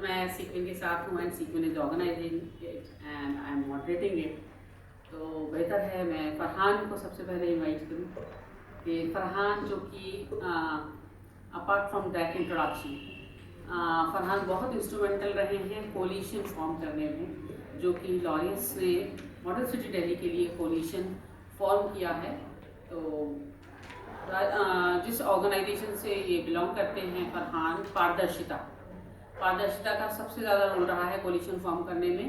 मैं सीक्वेन के साथ हूँ and Sequin is organising it and I am moderating it. तो बेहतर है मैं फरहान को सबसे पहले इनवाइट करूँ कि फरहान जो कि apart from that introduction Farhan बहुत इंस्ट्रूमेंटल रहे हैं कोलिशन फॉर्म करने में, जो कि लॉरियस ने मॉडल सिटी दिल्ली के लिए कोलिशन फॉर्म किया है। तो जिस ऑर्गेनाइजेशन से ये बिलोंग करते हैं फरहान, पारदर्शिता का सबसे ज़्यादा रोल रहा है कोलिशन फॉर्म करने में।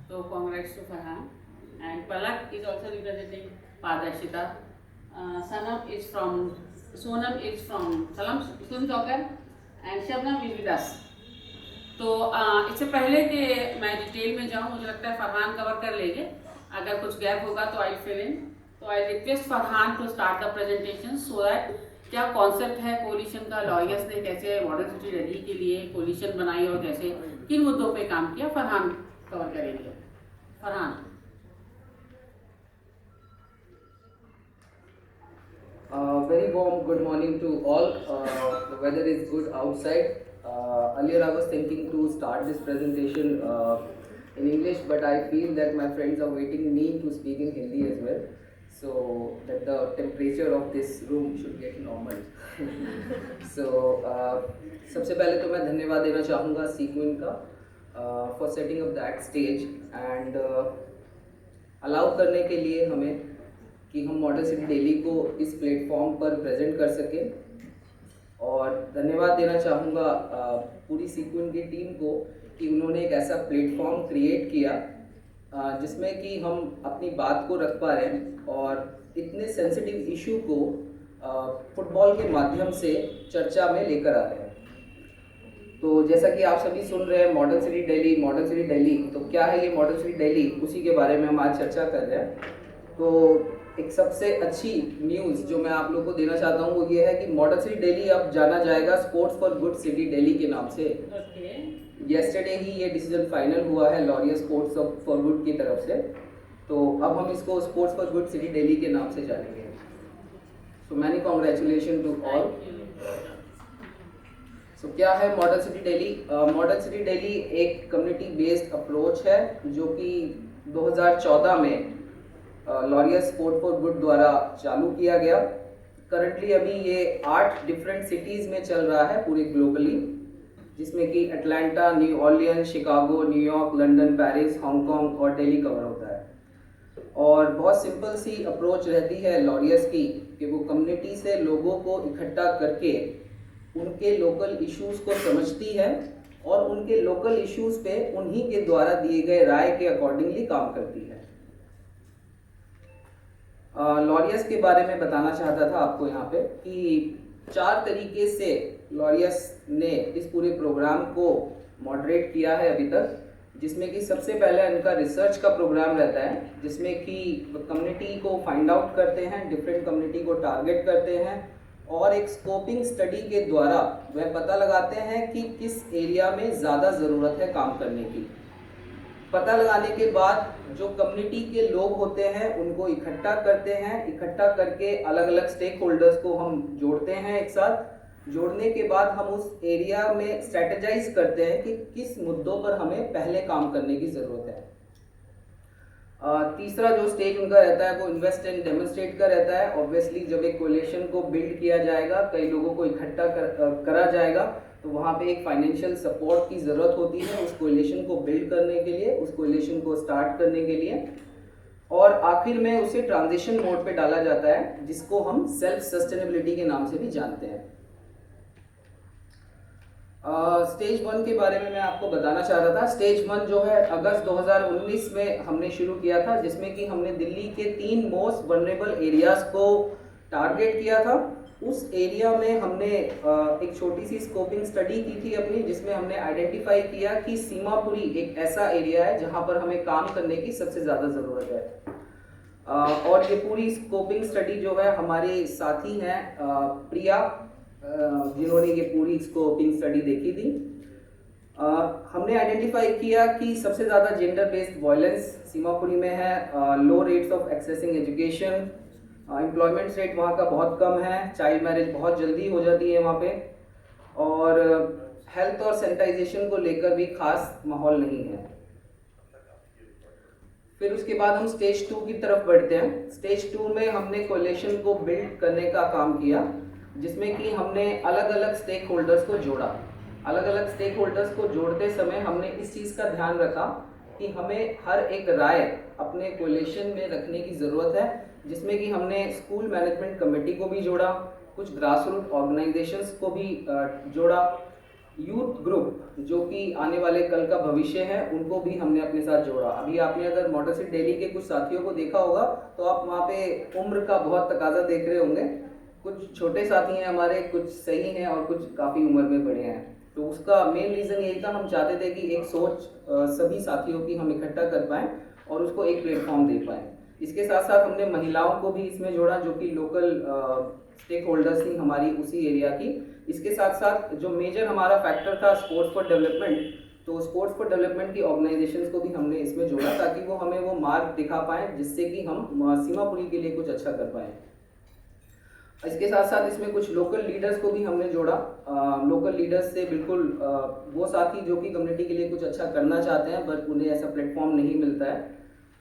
तो congrats to Farhan and Palak is also representing पारदर्शिता। Sonam is from Salam Chaukar and Shabnam is with us. तो इससे पहले कि मैं डिटेल में जाऊँ, मुझे लगता है फरहान कवर कर लेंगे, अगर कुछ गैप होगा तो आई फिल इन। तो I request Farhan to start the presentation so that क्या कॉन्सेप्ट है कोलिशन का, लॉरियस ने कैसे मॉडल सिटी दिल्ली के लिए कोलिशन बनाई और कैसे किन मुद्दों पे काम किया, फरहान कवर करेंगे। Farhan. Very warm good morning to all. The weather is good outside. Earlier I was thinking to start this presentation in English, but I feel that my friends are waiting me to speak in Hindi as well, so that the temperature of this room should get normal. So सबसे पहले तो मैं धन्यवाद देना चाहूँगा सीक्वेन का for setting up that stage and allow करने के लिए हमें कि हम मॉडल सिटी दिल्ली को इस प्लेटफॉर्म पर प्रेजेंट कर सकें। और धन्यवाद देना चाहूँगा पूरी सीक्वेन की टीम को कि उन्होंने एक ऐसा प्लेटफॉर्म क्रिएट किया जिसमें कि हम अपनी बात को रख पा रहे हैं और इतने सेंसिटिव इशू को फुटबॉल के माध्यम से चर्चा में लेकर आ रहे हैं। तो जैसा कि आप सभी सुन रहे हैं मॉडल सिटी दिल्ली, तो क्या है ये मॉडल सिटी दिल्ली, उसी के बारे में हम आज चर्चा कर रहे हैं। तो एक सबसे अच्छी न्यूज़ जो मैं आप लोगों को देना चाहता हूँ वो ये है कि मॉडल सिटी दिल्ली अब जाना जाएगा sports for good city Delhi के नाम से। येस्टरडे ही ये डिसीजन फाइनल हुआ है लॉरियस स्पोर्ट्स फॉर गुड की तरफ से। तो अब हम इसको sports for good city Delhi के नाम से जानेंगे। So many congratulation to all. So क्या है model city Delhi? Model city Delhi एक कम्युनिटी बेस्ड अप्रोच है जो कि 2014 में लॉरियस स्पोर्ट फॉर गुड द्वारा चालू किया गया। करंटली अभी ये 8 डिफरेंट सिटीज़ में चल रहा है पूरे ग्लोबली, जिसमें कि Atlanta, new Orleans, Chicago, New York, London, Paris, Hong Kong और दिल्ली कवर होता है। और बहुत सिंपल सी अप्रोच रहती है लॉरियस की कि वो कम्युनिटी से लोगों को इकट्ठा करके उनके लोकल इश्यूज़ को समझती है और उनके लोकल इश्यूज़ पे उन्हीं के द्वारा दिए गए राय के अकॉर्डिंगली काम करती है। लॉरियस के बारे में बताना चाहता था आपको यहाँ पे कि 4 तरीके से लॉरियस ने इस पूरे प्रोग्राम को मॉडरेट किया है अभी तक, जिसमें कि सबसे पहले उनका रिसर्च का प्रोग्राम रहता है जिसमें कि कम्युनिटी को फाइंड आउट करते हैं, डिफरेंट कम्युनिटी को टारगेट करते हैं और एक स्कोपिंग स्टडी के द्वारा वह पता लगाते हैं कि किस एरिया में ज़्यादा ज़रूरत है काम करने की। पता लगाने के बाद जो कम्युनिटी के लोग होते हैं उनको इकट्ठा करते हैं, इकट्ठा करके अलग अलग स्टेक होल्डर्स को हम जोड़ते हैं एक साथ। जोड़ने के बाद हम उस एरिया में स्ट्रेटेजाइज करते हैं कि किस मुद्दों पर हमें पहले काम करने की ज़रूरत है। तीसरा जो स्टेज उनका रहता है वो इन्वेस्ट एंड डेमोन्स्ट्रेट का रहता है। ऑब्वियसली जब एक कोलिशन को बिल्ड किया जाएगा, कई लोगों को इकट्ठा करा जाएगा, तो वहाँ पे एक फाइनेंशियल सपोर्ट की ज़रूरत होती है उस कोलिशन को बिल्ड करने के लिए, उस कोलिशन को स्टार्ट करने के लिए। और आखिर में उसे ट्रांजिशन मोड पे डाला जाता है जिसको हम सेल्फ सस्टेनेबिलिटी के नाम से भी जानते हैं। स्टेज 1 के बारे में मैं आपको बताना चाह रहा था। स्टेज 1 जो है अगस्त 2019 में हमने शुरू किया था, जिसमें कि हमने दिल्ली के 3 मोस्ट वनरेबल एरियाज़ को टारगेट किया था। उस एरिया में हमने एक छोटी सी स्कोपिंग स्टडी की थी अपनी, जिसमें हमने आइडेंटिफाई किया कि सीमापुरी एक ऐसा एरिया है जहां पर हमें काम करने की सबसे ज़्यादा ज़रूरत है। और ये पूरी स्कोपिंग स्टडी जो है हमारे साथी हैं प्रिया, जिन्होंने ये पूरी स्कोपिंग स्टडी देखी थी। हमने आइडेंटिफाई किया कि सबसे ज़्यादा जेंडर बेस्ड वायलेंस सीमापुरी में है, low rates of accessing education, employment rate वहाँ का बहुत कम है, चाइल्ड मैरिज बहुत जल्दी हो जाती है वहाँ पे, और हेल्थ और सैनिटाइजेशन को लेकर भी खास माहौल नहीं है। फिर उसके बाद हम स्टेज 2 की तरफ बढ़ते हैं। स्टेज 2 में हमने कोलेशन को बिल्ड करने का काम किया, जिसमें कि हमने अलग अलग स्टेक होल्डर्स को जोड़ा। अलग अलग स्टेक होल्डर्स को जोड़ते समय हमने इस चीज़ का ध्यान रखा कि हमें हर एक राय अपने कोलेशन में रखने की ज़रूरत है, जिसमें कि हमने स्कूल मैनेजमेंट कमेटी को भी जोड़ा, कुछ ग्रास रूट ऑर्गेनाइजेशंस को भी जोड़ा, यूथ ग्रुप जो कि आने वाले कल का भविष्य है उनको भी हमने अपने साथ जोड़ा। अभी आपने अगर मॉडल सिटी दिल्ली के कुछ साथियों को देखा होगा तो आप वहाँ पे उम्र का बहुत तकाजा देख रहे होंगे। कुछ छोटे साथी हैं हमारे, कुछ सही हैं और कुछ काफ़ी उम्र में बड़े हैं। तो उसका मेन रीज़न यही था, हम चाहते थे कि एक सोच सभी साथियों की हम इकट्ठा कर पाएँ और उसको एक प्लेटफॉर्म दे पाएँ। इसके साथ साथ हमने महिलाओं को भी इसमें जोड़ा, जो कि लोकल स्टेक होल्डर्स थी हमारी उसी एरिया की। इसके साथ साथ जो मेजर हमारा फैक्टर था स्पोर्ट्स फॉर डेवलपमेंट, तो स्पोर्ट्स फॉर डेवलपमेंट की ऑर्गेनाइजेशंस को भी हमने इसमें जोड़ा, ताकि वो हमें वो मार्ग दिखा पाएँ जिससे कि हम सीमापुरी के लिए कुछ अच्छा कर पाएँ। इसके साथ साथ इसमें कुछ लोकल लीडर्स को भी हमने जोड़ा। लोकल लीडर्स से बिल्कुल वो साथी जो कि कम्युनिटी के लिए कुछ अच्छा करना चाहते हैं बट उन्हें ऐसा प्लेटफॉर्म नहीं मिलता है,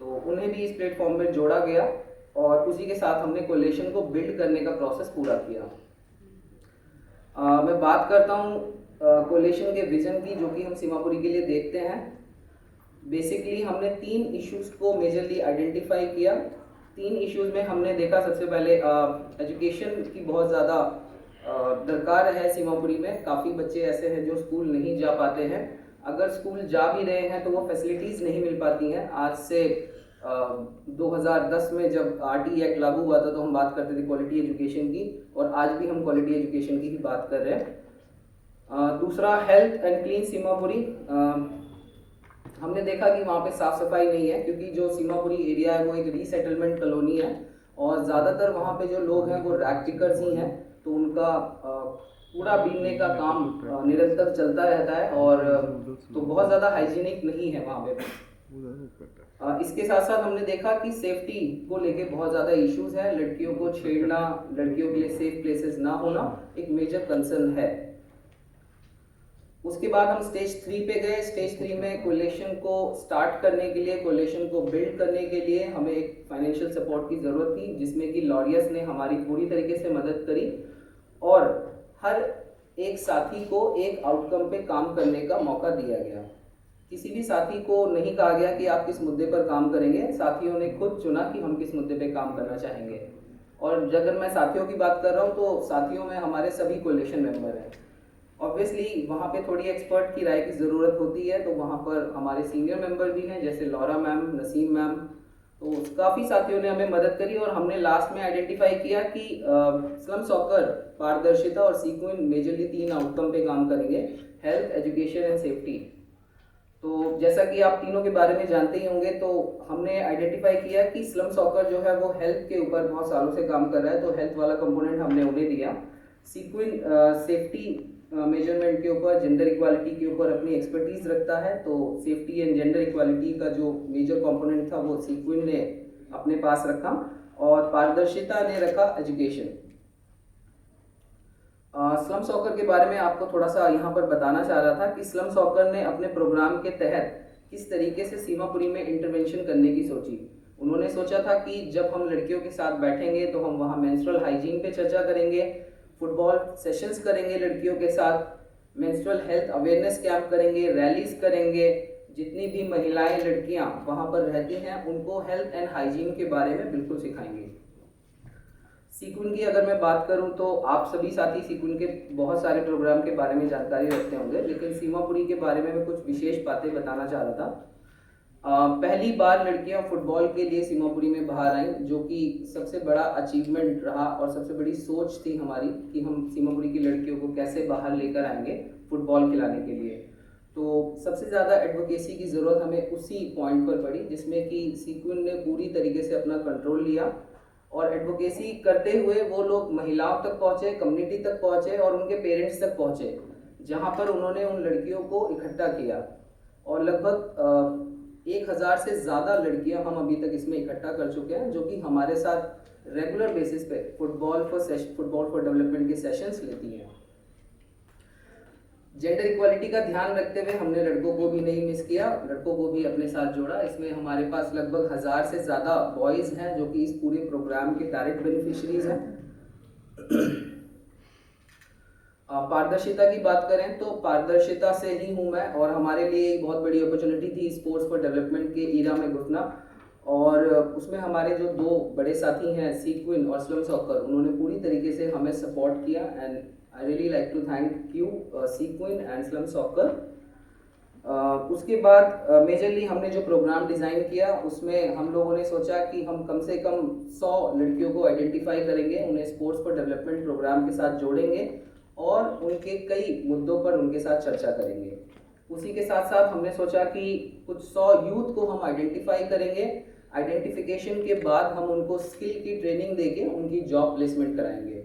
तो उन्हें भी इस प्लेटफॉर्म में जोड़ा गया और उसी के साथ हमने कोलेशन को बिल्ड करने का प्रोसेस पूरा किया। मैं बात करता हूँ कोलेशन के विजन की, जो कि हम सीमापुरी के लिए देखते हैं। बेसिकली हमने 3 इश्यूज को मेजरली आइडेंटिफाई किया। 3 इश्यूज में हमने देखा, सबसे पहले एजुकेशन की बहुत ज़्यादा दरकार है सीमापुरी में। काफ़ी बच्चे ऐसे हैं जो स्कूल नहीं जा पाते हैं, अगर स्कूल जा भी रहे हैं तो वो फैसिलिटीज़ नहीं मिल पाती हैं। आज से 2010 में जब RT एक्ट लागू हुआ था तो हम बात करते थे क्वालिटी एजुकेशन की, और आज भी हम क्वालिटी एजुकेशन की ही बात कर रहे हैं। दूसरा, हेल्थ एंड क्लीन सीमापुरी। हमने देखा कि वहाँ पे साफ़ सफाई नहीं है, क्योंकि जो सीमापुरी एरिया है वो एक रीसेटलमेंट कॉलोनी है और ज़्यादातर वहाँ पे जो लोग हैं वो रैग पिकर्स ही हैं, तो उनका कूड़ा बीनने का काम निरंतर चलता रहता है और तो बहुत ज़्यादा हाइजीनिक नहीं है वहाँ पे। इसके साथ साथ हमने देखा कि सेफ्टी को लेके बहुत ज़्यादा इश्यूज है। लड़कियों को छेड़ना, लड़कियों के लिए सेफ प्लेसेस ना होना एक मेजर कंसर्न है। उसके बाद हम स्टेज 3 पे गए। स्टेज 3 में कोलेशन को स्टार्ट करने के लिए, कोलेशन को बिल्ड करने के लिए हमें एक फाइनेंशियल सपोर्ट की ज़रूरत थी, जिसमें कि लॉरियस ने हमारी पूरी तरीके से मदद करी और हर एक साथी को एक आउटकम पे काम करने का मौका दिया गया। किसी भी साथी को नहीं कहा गया कि आप किस मुद्दे पर काम करेंगे, साथियों ने खुद चुना कि हम किस मुद्दे पे काम करना चाहेंगे। और अगर मैं साथियों की बात कर रहा हूँ तो साथियों में हमारे सभी कोलेशन मेंबर हैं। ऑब्वियसली वहाँ पे थोड़ी एक्सपर्ट की राय की ज़रूरत होती है, तो वहाँ पर हमारे सीनियर मेंबर भी हैं, जैसे लौरा मैम, नसीम मैम, तो काफ़ी साथियों ने हमें मदद करी और हमने लास्ट में आइडेंटिफाई किया कि स्लम सॉकर, पारदर्शिता और सीक्वेंस मेजरली 3 आउटकम पे काम करेंगे, हेल्थ, एजुकेशन एंड सेफ्टी। तो जैसा कि आप तीनों के बारे में जानते ही होंगे, तो हमने आइडेंटिफाई किया कि स्लम सॉकर जो है वो हेल्थ के ऊपर बहुत सालों से काम कर रहा है, तो हेल्थ वाला कंपोनेंट हमने उन्हें दिया। सीक्वेंस सेफ्टी मेजरमेंट के ऊपर, जेंडर इक्वालिटी के ऊपर अपनी एक्सपर्टीज़ रखता है, तो सेफ्टी एंड जेंडर इक्वालिटी का जो मेजर कंपोनेंट था वो सीक्वेंस ने अपने पास रखा और पारदर्शिता ने रखा एजुकेशन। स्लम सॉकर के बारे में आपको थोड़ा सा यहाँ पर बताना चाह रहा था कि स्लम सॉकर ने अपने प्रोग्राम के तहत किस तरीके से सीमापुरी में इंटरवेंशन करने की सोची। उन्होंने सोचा था कि जब हम लड़कियों के साथ बैठेंगे तो हम वहाँ मेंस्ट्रुअल हाइजीन पे चर्चा करेंगे, फुटबॉल सेशंस करेंगे लड़कियों के साथ, मेंस्ट्रुअल हेल्थ अवेयरनेस कैंप करेंगे, रैलीज करेंगे, जितनी भी महिलाएं लड़कियां वहां पर रहती हैं उनको हेल्थ एंड हाइजीन के बारे में बिल्कुल सिखाएंगे। सीक्वेंस की अगर मैं बात करूं तो आप सभी साथी सीक्वेंस के बहुत सारे प्रोग्राम के बारे में जानकारी रखते होंगे, लेकिन सीमापुरी के बारे में मैं कुछ विशेष बातें बताना चाह रहा था। पहली बार लड़कियां फुटबॉल के लिए सीमापुरी में बाहर आई, जो कि सबसे बड़ा अचीवमेंट रहा और सबसे बड़ी सोच थी हमारी कि हम सीमापुरी की लड़कियों को कैसे बाहर लेकर आएंगे फुटबॉल खिलाने के लिए। तो सबसे ज़्यादा एडवोकेसी की ज़रूरत हमें उसी पॉइंट पर पड़ी, जिसमें कि सीक्वेंस ने पूरी तरीके से अपना कंट्रोल लिया और एडवोकेसी करते हुए वो लोग महिलाओं तक पहुँचे, कम्युनिटी तक पहुँचे और उनके पेरेंट्स तक पहुँचे, जहाँ पर उन्होंने उन लड़कियों को इकट्ठा किया और लगभग 1000 से ज़्यादा लड़कियां हम अभी तक इसमें इकट्ठा कर चुके हैं, जो कि हमारे साथ रेगुलर बेसिस पे फुटबॉल फॉर डेवलपमेंट के सेशंस लेती हैं। जेंडर इक्वालिटी का ध्यान रखते हुए हमने लड़कों को भी नहीं मिस किया, लड़कों को भी अपने साथ जोड़ा। इसमें हमारे पास लगभग 1000 से ज़्यादा बॉयज़ हैं जो कि इस पूरे प्रोग्राम के डायरेक्ट बेनिफिशरीज हैं। पारदर्शिता की बात करें तो पारदर्शिता से ही हूँ मैं, और हमारे लिए एक बहुत बड़ी अपॉर्चुनिटी थी स्पोर्ट्स फॉर डेवलपमेंट के ईरा में घुसना। और उसमें हमारे जो दो बड़े साथी हैं सीक्विन और स्लम सॉकर, उन्होंने पूरी तरीके से हमें सपोर्ट किया and I really like to thank you Sequin and Slum Soccer. उसके बाद मेजरली हमने जो प्रोग्राम डिज़ाइन किया उसमें हम लोगों ने सोचा कि हम कम से कम 100 लड़कियों को आइडेंटिफाई करेंगे, उन्हें स्पोर्ट्स फॉर डेवलपमेंट प्रोग्राम के साथ जोड़ेंगे और उनके कई मुद्दों पर उनके साथ चर्चा करेंगे। उसी के साथ साथ हमने सोचा कि कुछ 100 यूथ को हम आइडेंटिफाई करेंगे। आइडेंटिफिकेशन के बाद हम उनको स्किल की ट्रेनिंग देके उनकी जॉब प्लेसमेंट कराएंगे।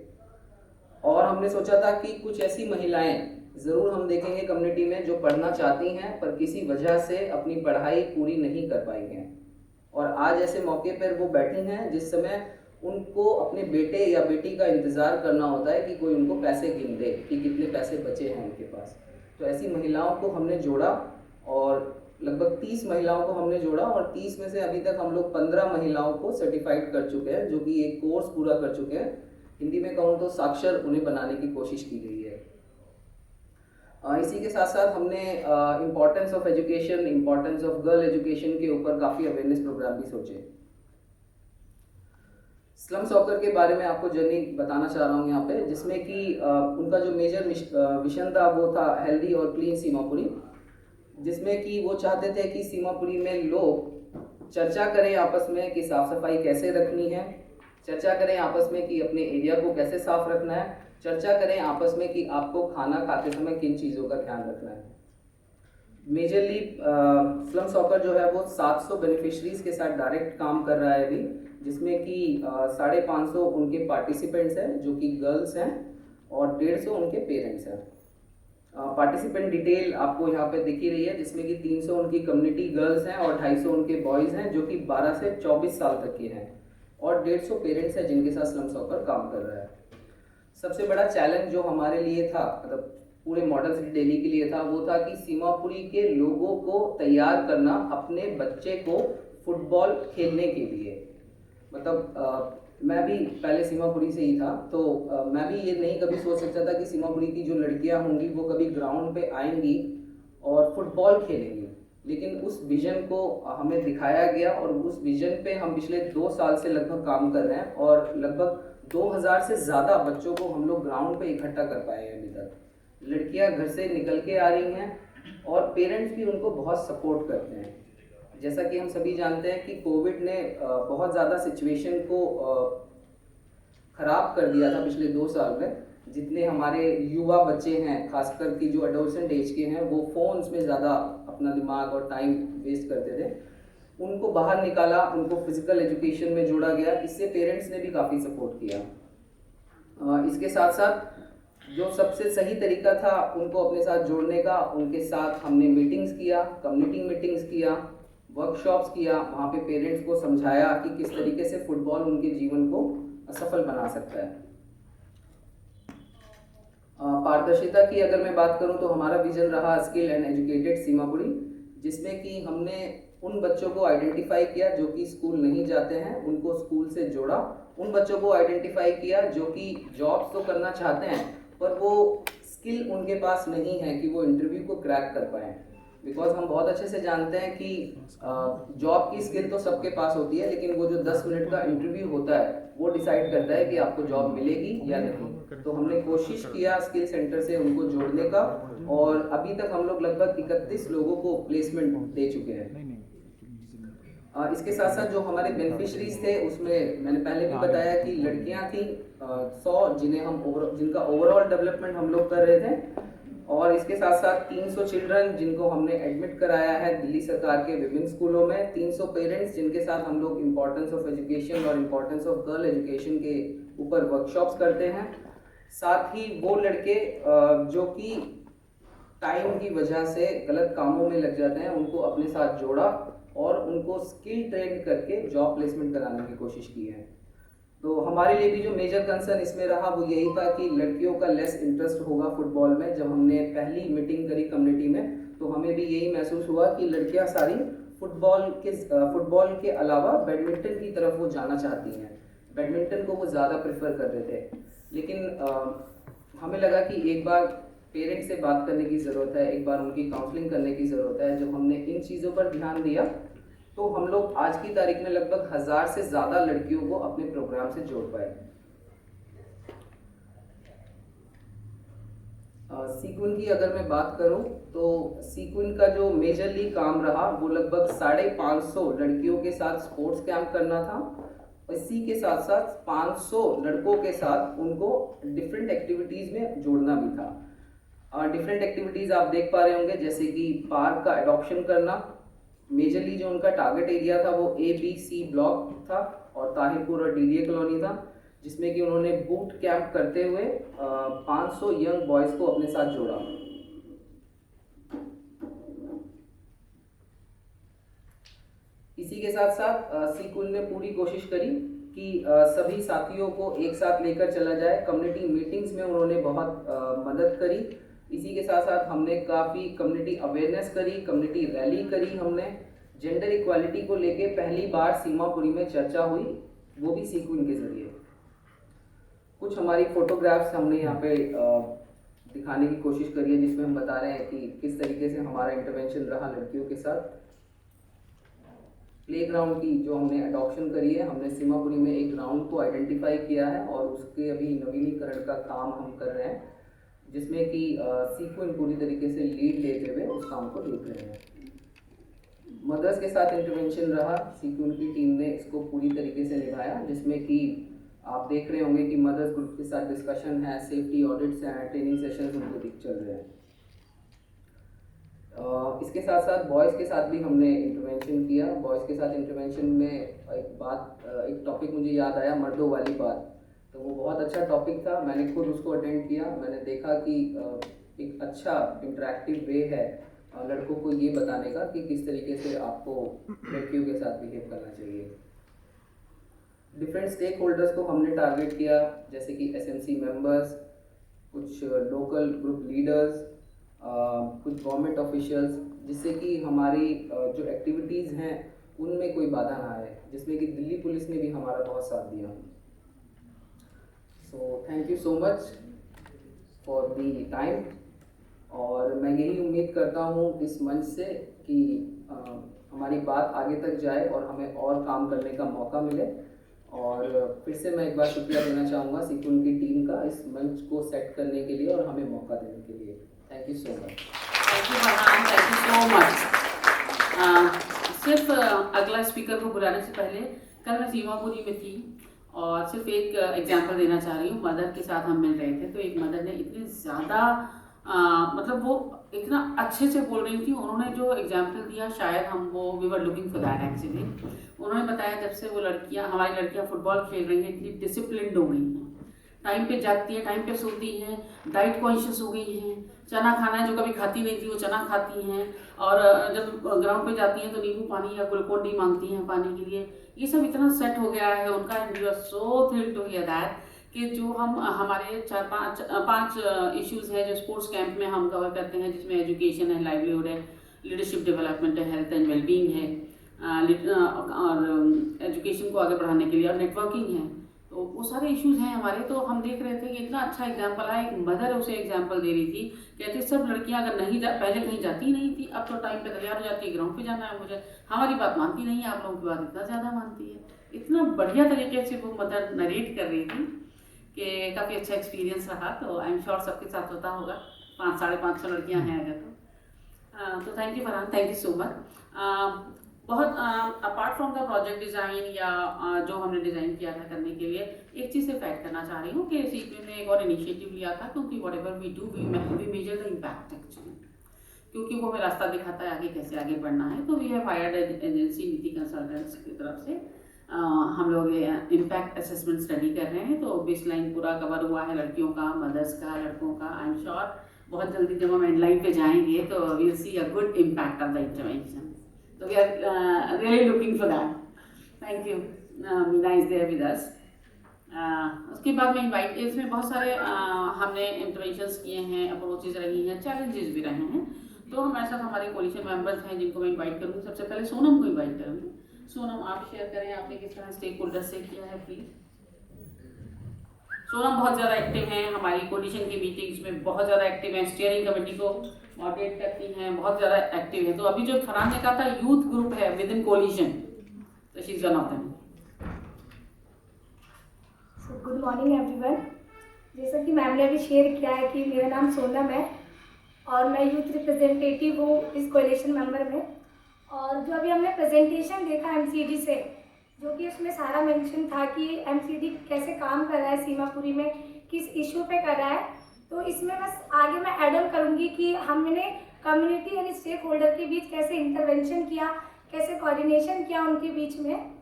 और हमने सोचा था कि कुछ ऐसी महिलाएं ज़रूर हम देखेंगे कम्युनिटी में जो पढ़ना चाहती हैं पर किसी वजह से अपनी पढ़ाई पूरी नहीं कर पाई हैं, और आज ऐसे मौके पर वो बैठी हैं जिस समय उनको अपने बेटे या बेटी का इंतज़ार करना होता है कि कोई उनको पैसे गिन दे कि कितने पैसे बचे हैं उनके पास। तो ऐसी महिलाओं को हमने जोड़ा और लगभग 30 महिलाओं को हमने जोड़ा, और 30 में से अभी तक हम लोग 15 महिलाओं को सर्टिफाइड कर चुके हैं जो कि एक कोर्स पूरा कर चुके हैं। हिंदी में कहूँ तो साक्षर उन्हें बनाने की कोशिश की गई है। इसी के साथ साथ हमने importance of education, importance of girl education के ऊपर काफ़ी अवेयरनेस प्रोग्राम भी सोचे। स्लम सॉकर के बारे में आपको जर्नी बताना चाह रहा हूँ यहाँ पे, जिसमें कि उनका जो मेजर विजन था वो था हेल्दी और क्लीन सीमापुरी, जिसमें कि वो चाहते थे कि सीमापुरी में लोग चर्चा करें आपस में कि साफ़ सफाई कैसे रखनी है, चर्चा करें आपस में कि अपने एरिया को कैसे साफ रखना है, चर्चा करें आपस में कि आपको खाना खाते समय किन चीज़ों का ध्यान रखना है। मेजरली स्लम सॉकर जो है वो 700 बेनिफिशरीज के साथ डायरेक्ट काम कर रहा है अभी, जिसमें कि 550 उनके पार्टिसिपेंट्स हैं जो कि गर्ल्स हैं और 150 उनके पेरेंट्स हैं। पार्टिसिपेंट डिटेल आपको यहाँ पे दिख ही रही है, जिसमें कि 300 उनकी कम्युनिटी गर्ल्स हैं और 250 उनके बॉयज़ हैं जो कि 12 से 24 साल तक के हैं, और 150 पेरेंट्स हैं जिनके साथ स्लम सॉकर काम कर रहा है। सबसे बड़ा चैलेंज जो हमारे लिए था, मतलब पूरे मॉडल सिटी दिल्ली के लिए था, वो था कि सीमापुरी के लोगों को तैयार करना अपने बच्चे को फुटबॉल खेलने के लिए। मतलब मैं भी पहले सीमापुरी से ही था, तो मैं भी ये नहीं कभी सोच सकता था कि सीमापुरी की जो लड़कियां होंगी वो कभी ग्राउंड पे आएंगी और फुटबॉल खेलेंगी, लेकिन उस विज़न को हमें दिखाया गया और उस विज़न पे हम पिछले 2 साल से लगभग काम कर रहे हैं, और लगभग 2000 से ज़्यादा बच्चों को हम लोग ग्राउंड पे इकट्ठा कर पाए हैं अभी तक। लड़कियां घर से निकल के आ रही हैं और पेरेंट्स भी उनको बहुत सपोर्ट करते हैं। जैसा कि हम सभी जानते हैं कि कोविड ने बहुत ज़्यादा सिचुएशन को ख़राब कर दिया था पिछले 2 साल में। जितने हमारे युवा बच्चे हैं, खासकर कि जो एडोलसेंट एज के हैं, वो फ़ोन्स में ज़्यादा अपना दिमाग और टाइम वेस्ट करते थे, उनको बाहर निकाला, उनको फिज़िकल एजुकेशन में जोड़ा गया। इससे पेरेंट्स ने भी काफ़ी सपोर्ट किया। इसके साथ साथ जो सबसे सही तरीका था उनको अपने साथ जोड़ने का, उनके साथ हमने मीटिंग्स किया, कम्युनिटी मीटिंग्स किया, वर्कशॉप्स किया, वहाँ पे पेरेंट्स को समझाया कि किस तरीके से फुटबॉल उनके जीवन को सफल बना सकता है। पारदर्शिता की अगर मैं बात करूं तो हमारा विजन रहा स्किल एंड एजुकेटेड सीमापुरी, जिसमें कि हमने उन बच्चों को आइडेंटिफाई किया जो कि स्कूल नहीं जाते हैं, उनको स्कूल से जोड़ा। उन बच्चों को आइडेंटिफाई किया जो कि जॉब्स तो करना चाहते हैं पर वो स्किल उनके पास नहीं है कि वो इंटरव्यू को क्रैक कर पाएँ। बिकॉज हम बहुत अच्छे से जानते हैं कि जॉब की स्किल तो सबके पास होती है, लेकिन वो जो 10 मिनट का इंटरव्यू होता है वो डिसाइड करता है कि आपको जॉब मिलेगी या नहीं। तो हमने कोशिश किया स्किल सेंटर से उनको जोड़ने का, और अभी तक हम लोग लगभग 31 लोगों को प्लेसमेंट दे चुके हैं। इसके साथ साथ जो हमारे बेनिफिशरीज थे उसमें मैंने पहले भी बताया कि लड़कियां थी 100 जिनका ओवरऑल डेवलपमेंट हम लोग कर रहे थे, और इसके साथ साथ 300 चिल्ड्रन जिनको हमने एडमिट कराया है दिल्ली सरकार के विभिन्न स्कूलों में, 300 पेरेंट्स जिनके साथ हम लोग इम्पोर्टेंस ऑफ एजुकेशन और इम्पोर्टेंस ऑफ गर्ल एजुकेशन के ऊपर वर्कशॉप्स करते हैं। साथ ही वो लड़के जो कि टाइम की वजह से गलत कामों में लग जाते हैं, उनको अपने साथ जोड़ा और उनको स्किल ट्रेन करके जॉब प्लेसमेंट कराने की कोशिश की है। तो हमारे लिए भी जो मेजर कंसर्न इसमें रहा वो यही था कि लड़कियों का लेस इंटरेस्ट होगा फुटबॉल में। जब हमने पहली मीटिंग करी कम्युनिटी में तो हमें भी यही महसूस हुआ कि लड़कियां सारी फुटबॉल के अलावा बैडमिंटन की तरफ वो जाना चाहती हैं, बैडमिंटन को वो ज़्यादा प्रेफर कर रहे थे। लेकिन हमें लगा कि एक बार पेरेंट्स से बात करने की ज़रूरत है, एक बार उनकी काउंसलिंग करने की ज़रूरत है। जब हमने इन चीज़ों पर ध्यान दिया तो हम लोग आज की तारीख में लगभग 1000 से ज़्यादा लड़कियों को अपने प्रोग्राम से जोड़ पाए। सीक्विन की अगर मैं बात करूं तो सीक्विन का जो मेजरली काम रहा वो लगभग 550 लड़कियों के साथ स्पोर्ट्स कैंप करना था। इसी के साथ साथ 500 लड़कों के साथ उनको डिफरेंट एक्टिविटीज़ में जोड़ना भी था। डिफरेंट एक्टिविटीज़ आप देख पा रहे होंगे, जैसे कि पार्क का एडॉप्शन करना। मेजरली जो उनका टारगेट एरिया था वो ABC ब्लॉक था और ताहिरपुर और DDA कॉलोनी था, जिसमें कि उन्होंने बूट कैंप करते हुए 500 यंग बॉयज़ को अपने साथ जोड़ा। इसी के साथ साथ सीक्विन ने पूरी कोशिश करी कि सभी साथियों को एक साथ लेकर चला जाए। कम्युनिटी मीटिंग्स में उन्होंने बहुत मदद करी। इसी के साथ साथ हमने काफ़ी कम्युनिटी अवेयरनेस करी, कम्युनिटी रैली करी। हमने जेंडर इक्वालिटी को लेके पहली बार सीमापुरी में चर्चा हुई, वो भी सीक्विन के ज़रिए। कुछ हमारी फोटोग्राफ्स हमने यहाँ पे दिखाने की कोशिश करी है, जिसमें हम बता रहे हैं कि किस तरीके से हमारा इंटरवेंशन रहा लड़कियों के साथ। प्लेग्राउंड की जो हमने अडॉप्शन करी है, हमने सीमापुरी में एक ग्राउंड को आइडेंटिफाई किया है और उसके अभी नवीनीकरण का काम हम कर रहे हैं, जिसमें कि सीक्विन पूरी तरीके से लीड लेते हुए उस काम को देख रहे हैं। मदर्स के साथ इंटरवेंशन रहा, सीक्विन की टीम ने इसको पूरी तरीके से निभाया, जिसमें कि आप देख रहे होंगे कि मदर्स ग्रुप के साथ डिस्कशन है, सेफ्टी ऑडिट्स हैं, ट्रेनिंग सेशंस उनके चल रहे हैं। इसके साथ साथ बॉयज़ के साथ भी हमने इंटरवेंशन किया। बॉयज़ के साथ इंटरवेंशन में एक टॉपिक मुझे याद आया, मर्दों वाली बात। तो वो बहुत अच्छा टॉपिक था, मैंने खुद उसको अटेंड किया। मैंने देखा कि एक अच्छा इंटरेक्टिव वे है लड़कों को ये बताने का कि किस तरीके से आपको लड़कियों के साथ बिहेव करना चाहिए। डिफरेंट स्टेक होल्डर्स को हमने टारगेट किया, जैसे कि SMC मेंबर्स, कुछ लोकल ग्रुप लीडर्स, कुछ गवर्नमेंट ऑफिशियल्स, जिससे कि हमारी जो एक्टिविटीज़ हैं उनमें कोई बाधा ना आए, जिसमें कि दिल्ली पुलिस ने भी हमारा बहुत साथ दिया। So thank you so much for the time. और मैं यही उम्मीद करता हूँ इस मंच से कि हमारी बात आगे तक जाए और हमें और काम करने का मौका मिले। और फिर से मैं एक बार शुक्रिया देना चाहूँगा सीक्विन की टीम का इस मंच को सेट करने के लिए और हमें मौका देने के लिए। Thank you so much. Thank you Farhan, thank you so much. सिर्फ अगला स्पीकर को बुलाने से पहले, कल मैं सीमापुरी में थी और सिर्फ एक एग्जांपल देना चाह रही हूँ। मदर के साथ हम मिल रहे थे, तो एक मदर ने इतनी ज़्यादा मतलब वो इतना अच्छे से बोल रही थी। उन्होंने जो एग्जांपल दिया, शायद we were looking for that actually. उन्होंने बताया जब से वो हमारी लड़कियां फुटबॉल खेल रही हैं, इतनी डिसिप्लिन्ड हो गई हैं, टाइम पे जागती है, टाइम पे सोती हैं, डाइट कॉन्शियस हो गई हैं। चना खाना है जो कभी खाती नहीं थी, वो चना खाती हैं। और जब ग्राउंड पे जाती हैं तो नींबू पानी या ग्लूकोन डी मांगती हैं पानी के लिए। ये सब इतना सेट हो गया है उनका, and we are so thrilled to hear that कि जो हमारे 4-5 इश्यूज़ हैं जो स्पोर्ट्स कैंप में हम कवर करते हैं, जिसमें एजुकेशन है, लाइवलीहुड है, लीडरशिप डेवलपमेंट है, हेल्थ एंड वेलबींग है, और एजुकेशन को आगे बढ़ाने के लिए और नेटवर्किंग है। तो वो सारे इश्यूज़ हैं हमारे। तो हम देख रहे थे कि इतना अच्छा एग्जाम्पल आया। एक मदर उसे एग्जाम्पल दे रही थी, कहती सब लड़कियां अगर पहले कहीं जाती नहीं थी, अब तो टाइम पे तैयार हो जाती है, ग्राउंड पे जाना है मुझे, हमारी बात मानती नहीं है, आप लोगों की बात इतना ज़्यादा मानती है। इतना बढ़िया तरीके से वो मदर नरेट कर रही थी कि काफ़ी अच्छा एक्सपीरियंस रहा। तो आई एम श्योर सबके साथ होता होगा। 500-550 लड़कियाँ हैं अगर तो thank you Farhan, thank you so much. बहुत apart from the project design या जो हमने डिज़ाइन किया था करने के लिए, एक चीज़ से फैक्ट करना चाह रही हूँ कि सीक्विन ने एक और इनिशिएटिव लिया था, क्योंकि whatever we do we measure the impact actually, क्योंकि वो हमें रास्ता दिखाता है आगे कैसे आगे बढ़ना है। तो वी हैव हायर्ड एजेंसी नीति कंसल्टेंट्स की तरफ से हम लोग इम्पैक्ट असेसमेंट स्टडी कर रहे हैं। तो बेसलाइन पूरा कवर हुआ है, लड़कियों का, मदर्स का, लड़कों का। आई एम श्योर बहुत जल्दी जब हम एंडलाइन पे जाएंगे तो we will see a good impact of the intervention. So we are really looking for that. Thank you. Meena is there with us. उसके बाद में इनवाइट, इसमें बहुत सारे हमने इंटरवेंशंस किए हैं, अप्रोचेज रही हैं, चैलेंजेस भी रहे हैं। तो हमारे साथ हमारे कोलिशन मेंबर्स हैं जिनको मैं इनवाइट करूँगी। सबसे पहले सोनम को इनवाइट करूँगी। सोनम, आप शेयर करें आपने किस तरह स्टेक होल्डर से किया है प्लीज़। सोनम बहुत ज़्यादा एक्टिव हैं, हमारी कोलिशन की मीटिंग्स में बहुत ज़्यादा एक्टिव हैं, स्टीयरिंग कमेटी को मॉडरेट करती हैं, बहुत ज़्यादा एक्टिव है। तो अभी जो फरहान ने कहा था यूथ ग्रुप है विद इन कोलिशन, तो she is one of them. Good morning everyone. जैसा कि मैम ने अभी शेयर किया है कि मेरा नाम सोनम है और मैं यूथ रिप्रेजेंटेटिव हूँ इस कोलिशन मेंबर में। और जो अभी हमने प्रेजेंटेशन देखा एमसीडी से, जो कि उसमें सारा मेंशन था कि एमसीडी कैसे काम कर रहा है सीमापुरी में, किस इशू पे कर रहा है, तो इसमें बस आगे मैं ऐड ऑन करूँगी कि हमने कम्युनिटी यानी स्टेक होल्डर के बीच कैसे इंटरवेंशन किया, कैसे कोऑर्डिनेशन किया उनके बीच में।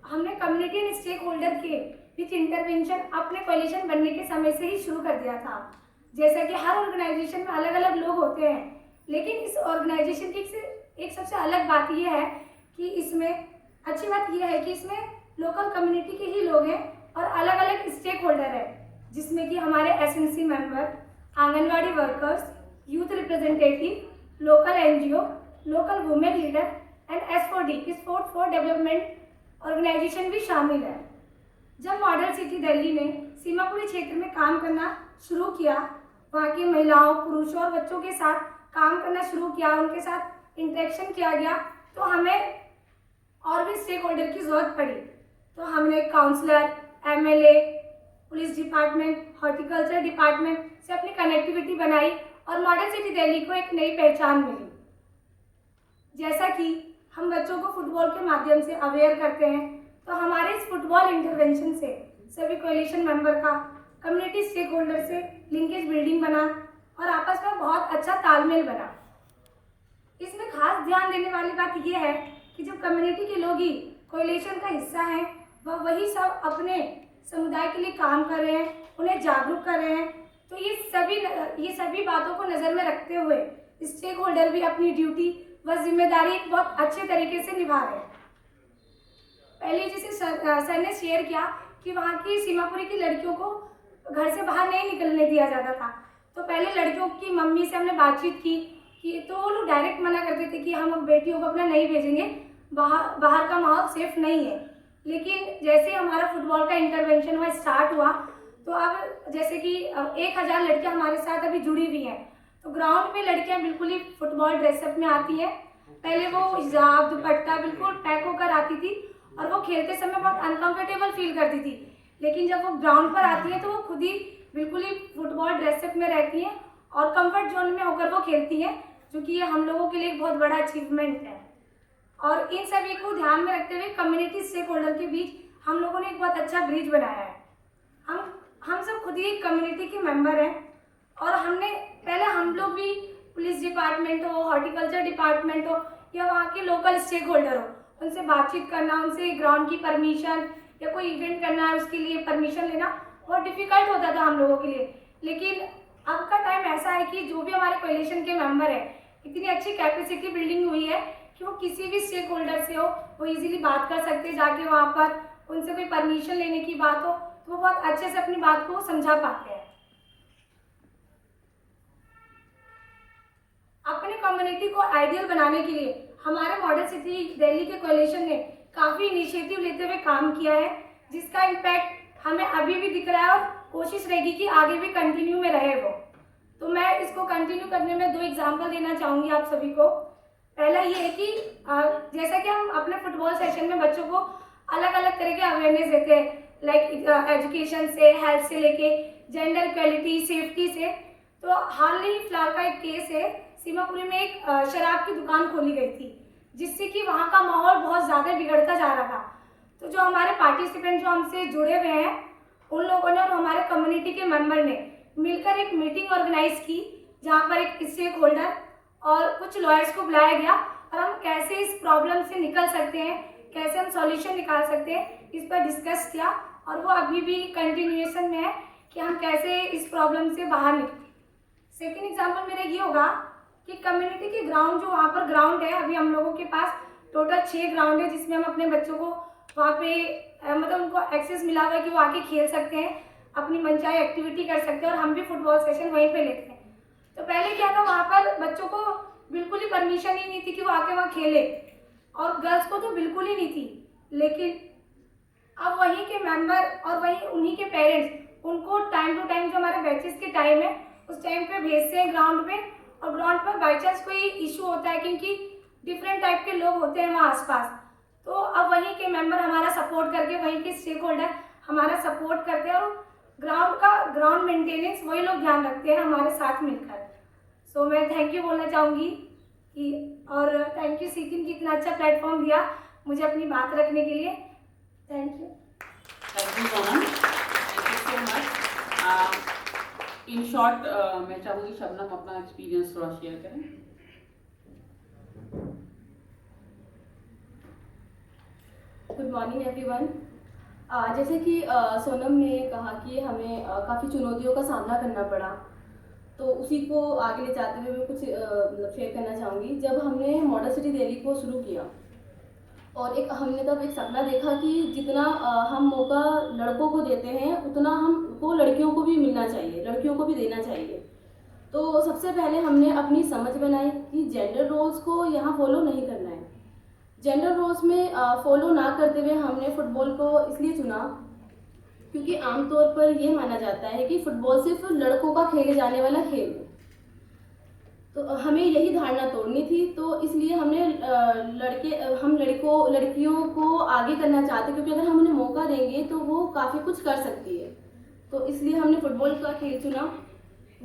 हमने कम्युनिटी एंड स्टेक होल्डर के बीच इंटरवेंशन अपने कोलिशन बनने के समय से ही शुरू कर दिया था। जैसा कि हर ऑर्गेनाइजेशन में अलग अलग लोग होते हैं, लेकिन इस ऑर्गेनाइजेशन की एक सबसे अलग बात यह है कि इसमें अच्छी बात यह है कि इसमें लोकल कम्युनिटी के ही लोग हैं और अलग अलग स्टेक होल्डर है, जिसमें कि हमारे SNC member, anganwadi workers, youth representative, local NGO, local women leader and S4D sport for development organisation भी शामिल है। जब मॉडल सिटी दिल्ली ने सीमापुरी क्षेत्र में काम करना शुरू किया, वहाँ की महिलाओं, पुरुषों और बच्चों के साथ काम करना शुरू किया, उनके साथ इंटरेक्शन किया गया, तो हमें और भी स्टेक होल्डर की ज़रूरत पड़ी। तो हमने counsellor, MLA, police department, horticulture department से अपनी कनेक्टिविटी बनाई और मॉडल सिटी दिल्ली को एक नई पहचान मिली। जैसा कि हम बच्चों को फुटबॉल के माध्यम से अवेयर करते हैं, तो हमारे इस फुटबॉल इंटरवेंशन से सभी कोलिशन मेंबर का कम्युनिटी स्टेक होल्डर से लिंकेज बिल्डिंग बना और आपस में बहुत अच्छा तालमेल बना। इसमें खास ध्यान देने वाली बात यह है कि जो कम्युनिटी के लोग ही कोलिशन का हिस्सा हैं, वही सब अपने समुदाय के लिए काम कर रहे हैं, उन्हें जागरूक कर रहे हैं। तो ये सभी बातों को नज़र में रखते हुए स्टेक होल्डर भी अपनी ड्यूटी व जिम्मेदारी बहुत अच्छे तरीके से निभा रहे हैं। पहले जैसे सर ने शेयर किया कि वहाँ की सीमापुरी की लड़कियों को घर से बाहर नहीं निकलने दिया जाता था, तो पहले लड़कियों की मम्मी से हमने बातचीत की कि तो वो लोग डायरेक्ट मना करते थे कि हम अब बेटियों को अपना नहीं भेजेंगे, बाहर का माहौल सेफ नहीं है। लेकिन जैसे हमारा फुटबॉल का इंटरवेंशन हुआ, स्टार्ट हुआ, तो अब जैसे कि 1000 लड़कियाँ हमारे साथ अभी जुड़ी हुई हैं। तो ग्राउंड में लड़कियां बिल्कुल ही फुटबॉल ड्रेसअप में आती हैं। पहले वो हिजाब, दुपट्टा बिल्कुल पैक होकर आती थी और वो खेलते समय बहुत अनकंफर्टेबल फील करती थी, लेकिन जब वो ग्राउंड पर आती हैं तो वो खुद ही बिल्कुल ही फुटबॉल ड्रेसअप में रहती हैं और कंफर्ट जोन में होकर वो खेलती हैं, जो कि ये हम लोगों के लिए एक बहुत बड़ा अचीवमेंट है। और इन सभी को ध्यान में रखते हुए कम्युनिटी स्टेक होल्डर के बीच हम लोगों ने एक बहुत अच्छा ब्रिज बनाया है। हम सब खुद ही कम्युनिटी के मेंबर हैं और पहले हम लोग भी पुलिस डिपार्टमेंट हो, हॉर्टिकल्चर डिपार्टमेंट हो या वहाँ के लोकल स्टेक होल्डर हो, उनसे बातचीत करना, उनसे ग्राउंड की परमिशन या कोई इवेंट करना है उसके लिए परमिशन लेना बहुत डिफिकल्ट होता था हम लोगों के लिए। लेकिन अब का टाइम ऐसा है कि जो भी हमारे कोलिशन के मेंबर है, इतनी अच्छी कैपेसिटी बिल्डिंग हुई है कि वो किसी भी स्टेक होल्डर से हो वो इजीली बात कर सकते हैं, जाके वहाँ पर उनसे कोई परमिशन लेने की बात हो तो वो बहुत अच्छे से अपनी बात को समझा पाते हैं। अपने कम्युनिटी को आइडियल बनाने के लिए हमारे मॉडल सिटी दिल्ली के कोलिशन ने काफ़ी इनिशिएटिव लेते हुए काम किया है, जिसका इम्पैक्ट हमें अभी भी दिख रहा है और कोशिश रहेगी कि आगे भी कंटिन्यू में रहे वो। तो मैं इसको कंटिन्यू करने में 2 एग्जाम्पल देना चाहूँगी आप सभी को। पहला ये है कि जैसा कि हम अपने फुटबॉल सेशन में बच्चों को अलग अलग तरह के अवेयरनेस देते हैं, लाइक एजुकेशन से, हेल्थ से लेके जेंडर इक्वलिटी, सेफ्टी से। तो हाल ही फिलहाल का एक केस है, सीमापुरी में एक शराब की दुकान खोली गई थी, जिससे कि वहाँ का माहौल बहुत ज़्यादा बिगड़ता जा रहा था। तो जो हमारे पार्टिसिपेंट जो हमसे जुड़े हुए हैं, उन लोगों ने और हमारे कम्युनिटी के मेंबर ने मिलकर एक मीटिंग ऑर्गेनाइज की, जहाँ पर एक स्टेक होल्डर और कुछ लॉयर्स को बुलाया गया और हम कैसे इस प्रॉब्लम से निकल सकते हैं, कैसे हम सॉल्यूशन निकाल सकते हैं, इस पर डिस्कस किया। और वो अभी भी कंटिन्यूएशन में है कि हम कैसे इस प्रॉब्लम से बाहर निकलें। सेकेंड एग्जाम्पल मेरा ये होगा कि कम्युनिटी के ग्राउंड, जो वहाँ पर ग्राउंड है, अभी हम लोगों के पास टोटल 6 ग्राउंड है जिसमें हम अपने बच्चों को वहाँ पे मतलब उनको एक्सेस मिला हुआ है कि वो आके खेल सकते हैं, अपनी मनचाही एक्टिविटी कर सकते हैं, और हम भी फुटबॉल सेशन वहीं पे लेते हैं। तो पहले क्या था, वहाँ पर बच्चों को बिल्कुल ही परमिशन ही नहीं थी कि वो आके वहाँ खेले, और गर्ल्स को तो बिल्कुल ही नहीं थी। लेकिन अब वहीं के मेंबर और वहीं उन्हीं के पेरेंट्स उनको टाइम टू टाइम, जो हमारे बैचेस के टाइम है उस टाइम पे भेजते हैं ग्राउंड पे, और ग्राउंड पर बाई चांस कोई इशू होता है क्योंकि डिफरेंट टाइप के लोग होते हैं वहाँ आसपास, तो अब वहीं के मेंबर हमारा सपोर्ट करके, वहीं के स्टेक होल्डर हमारा सपोर्ट करते हैं, और ग्राउंड मेंटेनेंस वही लोग ध्यान रखते हैं हमारे साथ मिलकर। सो मैं थैंक यू बोलना चाहूँगी कि, और थैंक यू सीकिन की इतना अच्छा प्लेटफॉर्म दिया मुझे अपनी बात रखने के लिए। Thank you Sonam, thank you so much. In short मैं चाहूँगी शबनम अपना एक्सपीरियंस थोड़ा शेयर करें। Good morning everyone. जैसे कि सोनम ने कहा कि हमें काफ़ी चुनौतियों का सामना करना पड़ा, तो उसी को आगे ले जाते हुए मैं कुछ मतलब शेयर करना चाहूँगी। जब हमने मॉडल सिटी दिल्ली को शुरू किया, और हमने तब एक सपना देखा कि जितना हम मौका लड़कों को देते हैं उतना हमको लड़कियों को भी मिलना चाहिए, लड़कियों को भी देना चाहिए। तो सबसे पहले हमने अपनी समझ बनाई कि जेंडर रोल्स को यहाँ फॉलो नहीं करना है। जेंडर रोल्स में फॉलो ना करते हुए हमने फुटबॉल को इसलिए चुना क्योंकि आमतौर पर यह माना जाता है कि फुटबॉल सिर्फ लड़कों का खेले जाने वाला खेल है। तो हमें यही धारणा तोड़नी थी, तो इसलिए हमने लड़कियों को आगे करना चाहते, क्योंकि अगर हम उन्हें मौका देंगे तो वो काफ़ी कुछ कर सकती है। तो इसलिए हमने फुटबॉल का खेल चुना।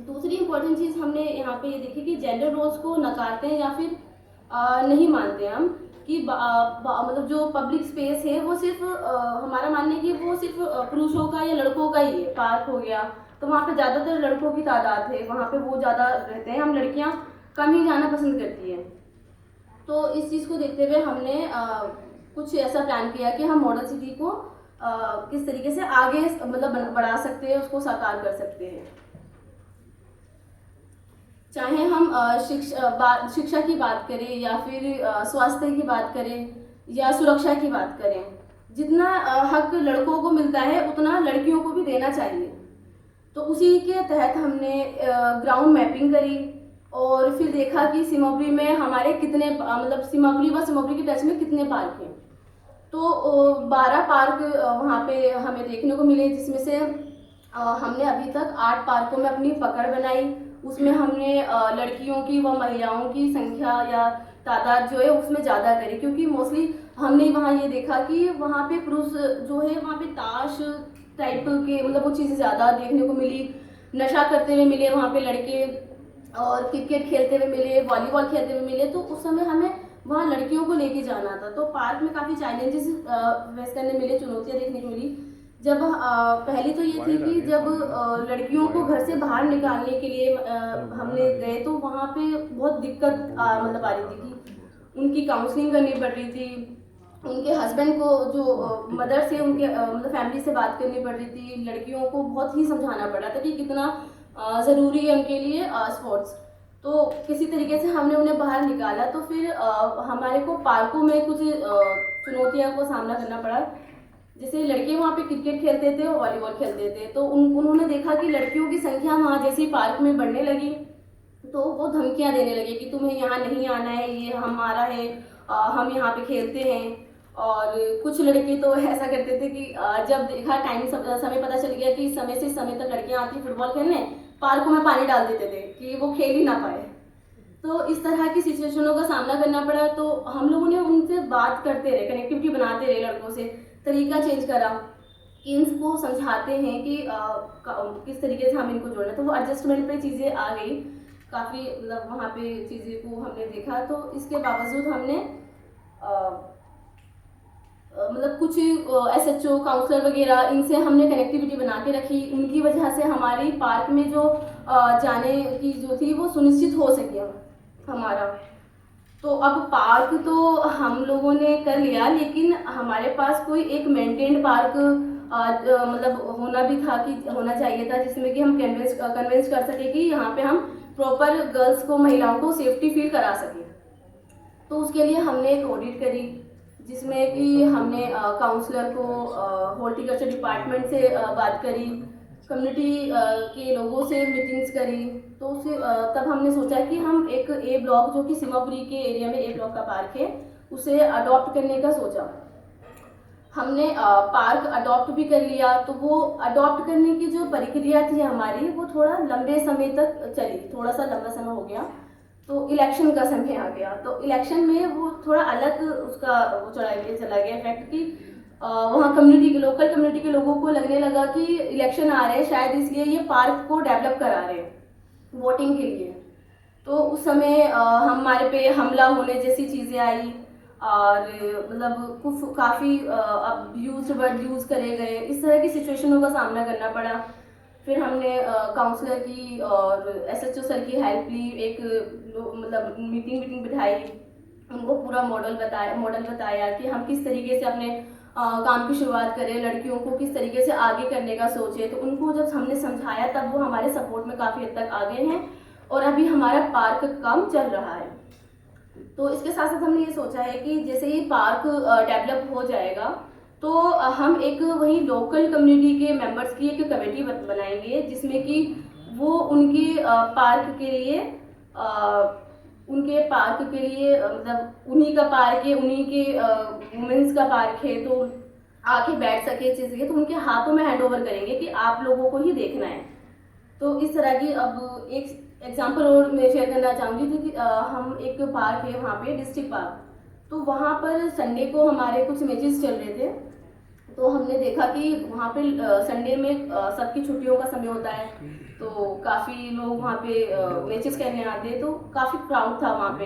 दूसरी इम्पोर्टेंट चीज़ हमने यहाँ पे ये देखी कि जेंडर रोल्स को नकारते हैं या फिर नहीं मानते हम कि मतलब जो पब्लिक स्पेस है वो सिर्फ हमारा मानना है कि वो सिर्फ पुरुषों का या लड़कों का ही है। पार्क हो गया तो वहाँ पे ज़्यादातर लड़कों की तादाद है, वहाँ पे वो ज़्यादा रहते हैं, हम लड़कियाँ कम ही जाना पसंद करती हैं। तो इस चीज़ को देखते हुए हमने कुछ ऐसा प्लान किया कि हम मॉडल सिटी को किस तरीके से आगे मतलब बढ़ा सकते हैं, उसको साकार कर सकते हैं। चाहे हम शिक्षा की बात करें या फिर स्वास्थ्य की बात करें या सुरक्षा की बात करें, जितना हक लड़कों को मिलता है उतना लड़कियों को भी देना चाहिए। तो उसी के तहत हमने ग्राउंड मैपिंग करी और फिर देखा कि सिमोपरी में हमारे कितने मतलब सिमोपरी के टच में कितने पार्क हैं। तो 12 पार्क वहाँ पे हमें देखने को मिले, जिसमें से हमने अभी तक 8 पार्कों में अपनी पकड़ बनाई। उसमें हमने लड़कियों की व महिलाओं की संख्या या तादाद जो है उसमें ज़्यादा करी, क्योंकि मोस्टली हमने वहाँ ये देखा कि वहाँ पे पुरुष जो है वहाँ पे ताश टाइप के मतलब वो चीज़ें ज़्यादा देखने को मिली, नशा करते हुए मिले वहाँ पे लड़के, और क्रिकेट खेलते हुए मिले, वॉलीबॉल खेलते हुए मिले। तो उस समय हमें वहाँ लड़कियों को लेके जाना था, तो पार्क में काफ़ी चैलेंजेस फेस करने मिले, चुनौतियाँ देखने को मिली। जब पहली तो ये थी कि जब लड़कियों को घर से बाहर निकालने के लिए हमने गए तो वहाँ पे बहुत दिक्कत मतलब आ रही थी कि उनकी काउंसलिंग करनी पड़ रही थी, उनके हस्बैंड को जो मदर से उनके मतलब फैमिली से बात करनी पड़ रही थी, लड़कियों को बहुत ही समझाना पड़ रहा था कि कितना ज़रूरी है उनके लिए स्पोर्ट्स। तो किसी तरीके से हमने उन्हें बाहर निकाला। तो फिर हमारे को पार्कों में कुछ चुनौतियों को सामना करना पड़ा। जैसे लड़के वहाँ पे क्रिकेट खेलते थे और वॉलीबॉल खेलते थे, तो उन्होंने देखा कि लड़कियों की संख्या वहाँ जैसे पार्क में बढ़ने लगी तो वो धमकियाँ देने लगे कि तुम्हें यहाँ नहीं आना है, ये हमारा है, हम यहाँ पे खेलते हैं। और कुछ लड़के तो ऐसा करते थे कि जब देखा समय पता चल गया कि समय से समय तक लड़कियाँ आती फुटबॉल खेलने, पार्कों में पानी डाल देते थे कि वो खेल ही ना पाए। तो इस तरह की सिचुएशनों का सामना करना पड़ा। तो हम लोगों ने उनसे बात करते रहे, कनेक्टिविटी बनाते रहे, लड़कों से तरीका चेंज करा कि इनको समझाते हैं कि किस तरीके से हम इनको जोड़ना। तो वो एडजस्टमेंट पे चीज़ें आ गई काफ़ी, मतलब वहाँ पे चीज़ें को हमने देखा। तो इसके बावजूद हमने मतलब कुछ SHO काउंसलर वगैरह इनसे हमने कनेक्टिविटी बना के रखी। उनकी वजह से हमारी पार्क में जो जाने की जो थी वो सुनिश्चित हो सके हमारा। तो अब पार्क तो हम लोगों ने कर लिया, लेकिन हमारे पास कोई एक मेंटेन्ड पार्क मतलब होना भी था कि होना चाहिए था, जिसमें कि हम कन्विंस कर सके कि यहाँ पे हम प्रॉपर गर्ल्स को, महिलाओं को सेफ्टी फील करा सकें। तो उसके लिए हमने एक ऑडिट करी जिसमें कि हमने काउंसलर को, हॉर्टिकल्चर डिपार्टमेंट से बात करी, कम्युनिटी के लोगों से मीटिंग्स करी। तो उसे तब हमने सोचा कि हम एक ए ब्लॉक, जो कि सीमापुरी के एरिया में ए ब्लॉक का पार्क है, उसे अडॉप्ट करने का सोचा। हमने पार्क अडॉप्ट भी कर लिया। तो वो अडॉप्ट करने की जो प्रक्रिया थी हमारी, वो थोड़ा लंबे समय तक चली, थोड़ा सा लंबा समय हो गया। तो इलेक्शन का समय आ गया, तो इलेक्शन में वो थोड़ा अलग उसका वो चला गया इफेक्ट कि वहाँ कम्युनिटी के, लोकल कम्युनिटी के लोगों को लगने लगा कि इलेक्शन आ रहे हैं, शायद इसलिए ये पार्क को डेवलप करा रहे हैं वोटिंग के लिए। तो उस समय हमारे पे हमला होने जैसी चीज़ें आई, और मतलब काफ़ी अब्यूज वर्ड यूज़ करे गए, इस तरह की सिचुएशनों का सामना करना पड़ा। फिर हमने काउंसलर की और एसएचओ सर की हेल्प ली, एक मतलब मीटिंग बिठाई, उनको पूरा मॉडल बताया कि हम किस तरीके से अपने काम की शुरुआत करें, लड़कियों को किस तरीके से आगे करने का सोचे। तो उनको जब हमने समझाया, तब वो हमारे सपोर्ट में काफ़ी हद तक आ गए हैं, और अभी हमारा पार्क काम चल रहा है। तो इसके साथ साथ हमने ये सोचा है कि जैसे ही पार्क डेवलप हो जाएगा, तो हम एक वही लोकल कम्युनिटी के मेंबर्स की एक कमेटी बनाएंगे, जिसमें कि वो उनके पार्क के लिए मतलब उन्हीं का पार्क है, उन्हीं के वुमेंस का पार्क है, तो आके बैठ सके चीज़ें, तो उनके हाथों में हैंड ओवर करेंगे कि आप लोगों को ही देखना है। तो इस तरह की अब एक एग्जांपल और मैं शेयर करना चाहूँगी थी कि हम एक पार्क है वहाँ पे, डिस्ट्रिक्ट पार्क, तो वहाँ पर संडे को हमारे कुछ मैचेस चल रहे थे। तो हमने देखा कि वहाँ पे संडे में सबकी छुट्टियों का समय होता है, तो काफ़ी लोग वहाँ पे मैचेस खेलने आते हैं, तो काफ़ी क्राउड था वहाँ पे,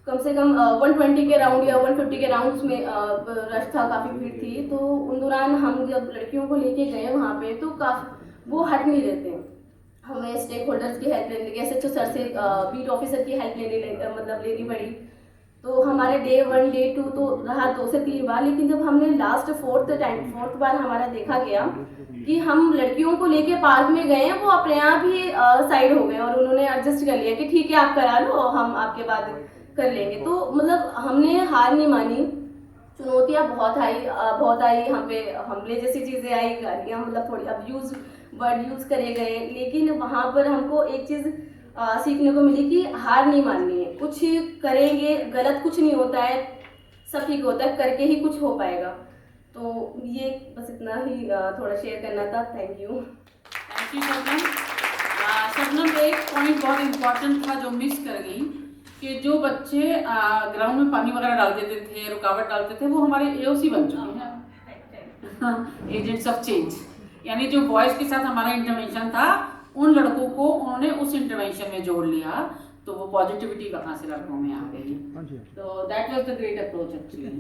कम से कम 120 के राउंड या 150 के राउंड उसमें रश था, काफ़ी भीड़ थी। तो उन दौरान हम जब लड़कियों को लेके गए वहाँ पे, तो काफ़ी वो हट नहीं रहते, हमें स्टेक होल्डर्स की हेल्प लेने, एसएचओ सर से, बीट ऑफिसर की हेल्प लेनी पड़ी। तो हमारे डे 1 डे 2 तो रहा 2 से 3 बार, लेकिन जब हमने लास्ट फोर्थ बार हमारा देखा गया कि हम लड़कियों को लेके पार्क में गए हैं, वो अपने आप ही साइड हो गए, और उन्होंने एडजस्ट कर लिया कि ठीक है आप करा लो, हम आपके बाद कर लेंगे। तो मतलब हमने हार नहीं मानी, चुनौतियाँ बहुत आई, हम पे हमले जैसी चीज़ें आई, गालियाँ, मतलब थोड़ी अब्यूज वर्ड यूज़ करे गए, लेकिन वहाँ पर हमको एक चीज़ सीखने को मिली कि हार नहीं माननी है, कुछ करेंगे, गलत कुछ नहीं होता है, सब ठीक होता है, करके ही कुछ हो पाएगा। तो ये बस इतना ही थोड़ा शेयर करना था। Thank you Shabnam. शबनम, एक पॉइंट बहुत इम्पोर्टेंट था जो मिस कर गई, कि जो बच्चे ग्राउंड में पानी वगैरह डाल देते थे, रुकावट डालते थे, वो हमारे एओसी बन चुके हैं, एजेंट्स ऑफ चेंज। यानी जो बॉयज़ के साथ हमारा इंटरवेंशन था, उन लड़कों को उन्होंने उस इंटरवेंशन में जोड़ लिया, तो वो पॉजिटिविटी वहाँ से लड़कों में आ गई। तो that was the great approach actually,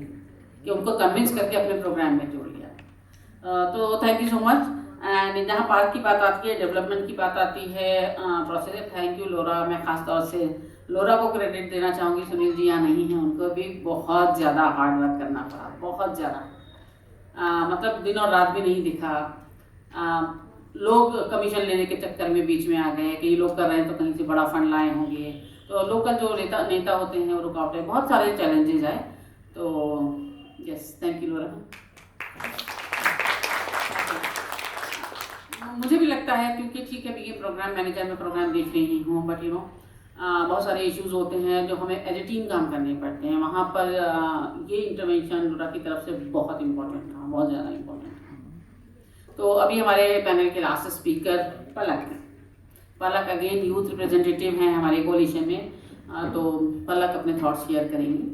कि उनको कन्विंस करके अपने प्रोग्राम में जोड़ लिया। तो thank you so much. And जहाँ पार्क की बात आती है, डेवलपमेंट की बात आती है, प्रोसेस, थैंक यू लोरा। मैं खास तौर से लोरा को क्रेडिट देना चाहूँगी, सुनील जी यहाँ नहीं हैं, उनको भी बहुत ज़्यादा हार्ड वर्क करना पड़ा, बहुत ज़्यादा, मतलब दिन और रात भी नहीं दिखा। लोग कमीशन लेने के चक्कर में बीच में आ गए, कई लोग कर रहे हैं तो कहीं से बड़ा फंड लाए होंगे, तो लोकल जो नेता होते हैं वो रुकावटें, बहुत सारे चैलेंजेस आए। तो यस, थैंक यू लोरा। मुझे भी लगता है, क्योंकि ठीक है, ये प्रोग्राम मैनेजर में प्रोग्राम देख रही हूँ, बट यू नो बहुत सारे इश्यूज होते हैं जो हमें एज ए टीम काम करने पड़ते हैं। वहाँ पर ये इंटरवेंशन लोरा की तरफ से बहुत इम्पोर्टेंट था, बहुत ज़्यादा इम्पोर्टेंट था। तो अभी हमारे पैनल के लास्ट स्पीकर पलक अगेन यूथ रिप्रेजेंटेटिव हैं हमारे कोलिशन में, तो पलक अपने थॉट्स शेयर करेंगी।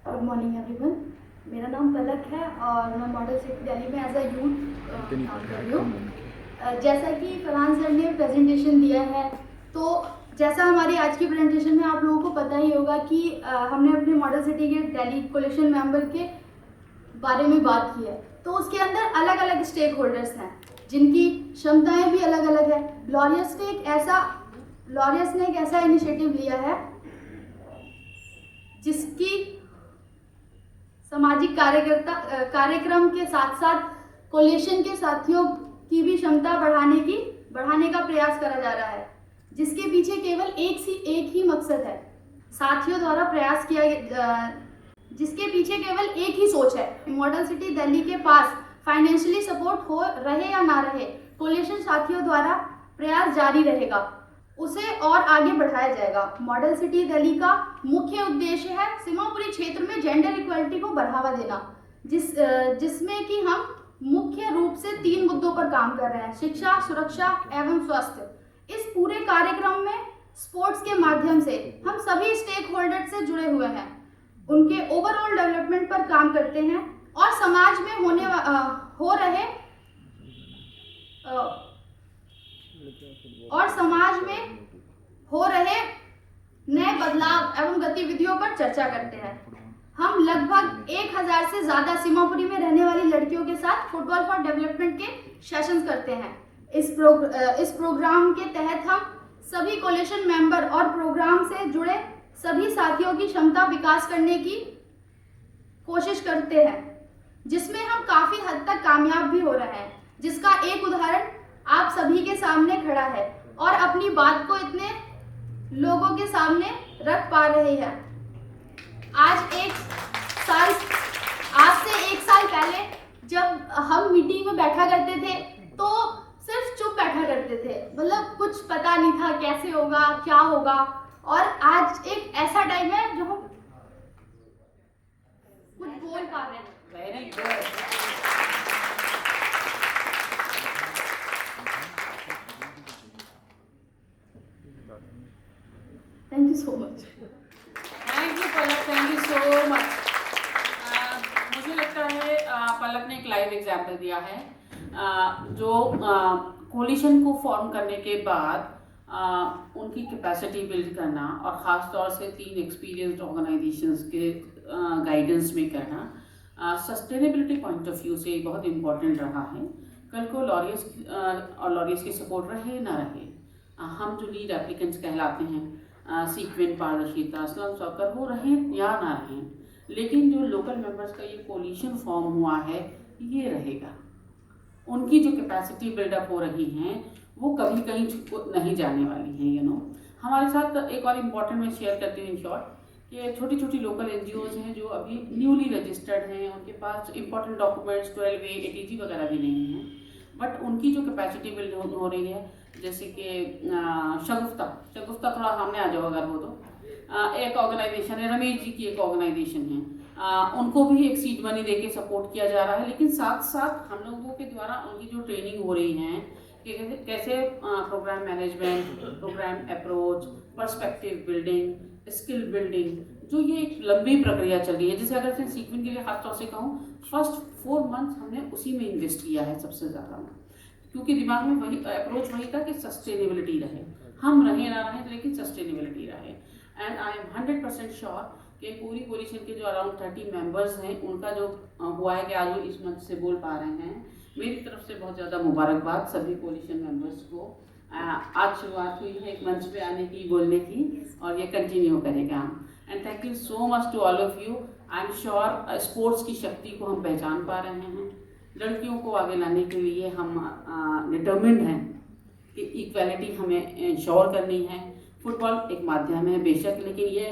गुड मॉर्निंग एवरीवन, मेरा नाम पलक है और मैं मॉडल सिटी दिल्ली में एज अ यूथ काम कर रही हूँ। जैसा कि फरहान सर ने प्रेजेंटेशन दिया है, तो जैसा हमारी आज की प्रेजेंटेशन में आप लोगों को पता ही होगा कि हमने अपने मॉडल सिटी के दिल्ली कोलिशन मेंबर के बारे में बात की है। तो उसके अंदर अलग अलग स्टेक होल्डर्स हैं जिनकी क्षमताएं भी अलग अलग है। लॉरियस ने एक ऐसा इनिशिएटिव लिया है जिसकी सामाजिक कार्यक्रम के साथ साथ कोलिशन के साथियों की भी क्षमता बढ़ाने का प्रयास करा जा रहा है, जिसके पीछे केवल एक ही मकसद है साथियों द्वारा प्रयास जिसके पीछे केवल एक ही सोच है। मॉडल सिटी दिल्ली के पास फाइनेंशियली सपोर्ट हो रहे या ना रहे, कोलिशन साथियों द्वारा प्रयास जारी रहेगा, उसे और आगे बढ़ाया जाएगा। मॉडल सिटी दिल्ली का मुख्य उद्देश्य है सीमापुरी क्षेत्र में जेंडर इक्वलिटी को बढ़ावा देना, जिसमें कि हम मुख्य रूप से 3 मुद्दों पर काम कर रहे हैं: शिक्षा, सुरक्षा एवं स्वास्थ्य। इस पूरे कार्यक्रम में स्पोर्ट्स के माध्यम से हम सभी स्टेक होल्डर से जुड़े हुए हैं, उनके ओवरऑल डेवलपमेंट पर काम करते हैं और समाज में हो रहे नए बदलाव एवं गतिविधियों पर चर्चा करते हैं। हम लगभग 1000 से ज़्यादा सीमापुरी में रहने वाली लड़कियों के साथ फुटबॉल फॉर डेवलपमेंट के सेशंस करते हैं। इस प्रोग्राम के तहत हम सभी कोलिशन मेंबर और प्रोग्राम से जुड़े सभी साथियों की क्षमता विकास करने की कोशिश करते हैं, जिसमें हम काफ़ी हद तक कामयाब भी हो रहे हैं, जिसका एक उदाहरण आप सभी के सामने खड़ा है और अपनी बात को इतने लोगों के सामने रख पा रहे हैं। आज से एक साल पहले जब हम मीटिंग में बैठा करते थे तो सिर्फ चुप बैठा करते थे, मतलब कुछ पता नहीं था कैसे होगा, क्या होगा। और आज एक ऐसा टाइम है जो हम कुछ बोल पा रहे हैं। Very good. Thank you so much. Thank you Palak, thank you so much. मुझे लगता है पलक ने एक लाइव एग्जाम्पल दिया है, जो कोलिशन को फॉर्म करने के बाद उनकी कैपेसिटी बिल्ड करना और ख़ास तौर से 3 एक्सपीरियंस्ड ऑर्गेनाइजेशंस के गाइडेंस में करना सस्टेनेबिलिटी पॉइंट ऑफ व्यू से बहुत इम्पॉर्टेंट रहा है। कल को लॉरियस की सपोर्ट रहे ना रहे, हम जो लीड एप्लीकेंट्स कहलाते हैं, सीक्वेंट, पारदर्शिता, स्लम सॉकर, वो रहें या ना रहें, लेकिन जो लोकल मेंबर्स का ये कोलिशन फॉर्म हुआ है ये रहेगा। उनकी जो कैपेसिटी बिल्डअप हो रही हैं वो कभी कहीं नहीं जाने वाली हैं। हमारे साथ एक और इम्पॉर्टेंट मैं शेयर करती हूँ इन शॉर्ट, कि छोटी छोटी लोकल NGOs हैं जो अभी न्यूली रजिस्टर्ड हैं, उनके पास इंपॉर्टेंट डॉक्यूमेंट्स 12A ATG वगैरह भी नहीं हैं, बट उनकी जो कैपेसिटी बिल्ड हो रही है, जैसे कि शगुफ्ता थोड़ा सामने आ जाओ अगर हो तो, एक ऑर्गेनाइजेशन है, रमेश जी की एक ऑर्गेनाइजेशन है, उनको भी एक सीड मनी देके सपोर्ट किया जा रहा है। लेकिन साथ साथ हम लोगों के द्वारा उनकी जो ट्रेनिंग हो रही है कि कैसे programme management, programme approach, perspective building, skill building, जो ये एक लंबी प्रक्रिया चल रही है। जैसे अगर मैं सीक्वेंट के लिए खास तौर से कहूँ, फर्स्ट 4 मंथ्स हमने उसी में इन्वेस्ट किया है सबसे ज़्यादा, क्योंकि दिमाग में वही अप्रोच वही था कि सस्टेनेबिलिटी रहे, हम रहें ना रहें लेकिन सस्टेनेबिलिटी रहे। एंड आई एम 100% श्योर कि पूरी कोलिशन के जो अराउंड 30 मेंबर्स हैं, उनका जो हुआ है कि आज वो इस मंच से बोल पा रहे हैं, मेरी तरफ से बहुत ज़्यादा मुबारकबाद सभी कोलिशन मेंबर्स को। आज शुरुआत हुई है एक मंच पे आने की, बोलने की, और ये कंटिन्यू करेगा। And thank you so much to all of you. I am sure sports की शक्ति को हम पहचान पा रहे हैं, लड़कियों को आगे लाने के लिए हम डिटर्मिन्ड हैं कि इक्वालिटी हमें इंश्योर करनी है। फुटबॉल एक माध्यम है बेशक, लेकिन ये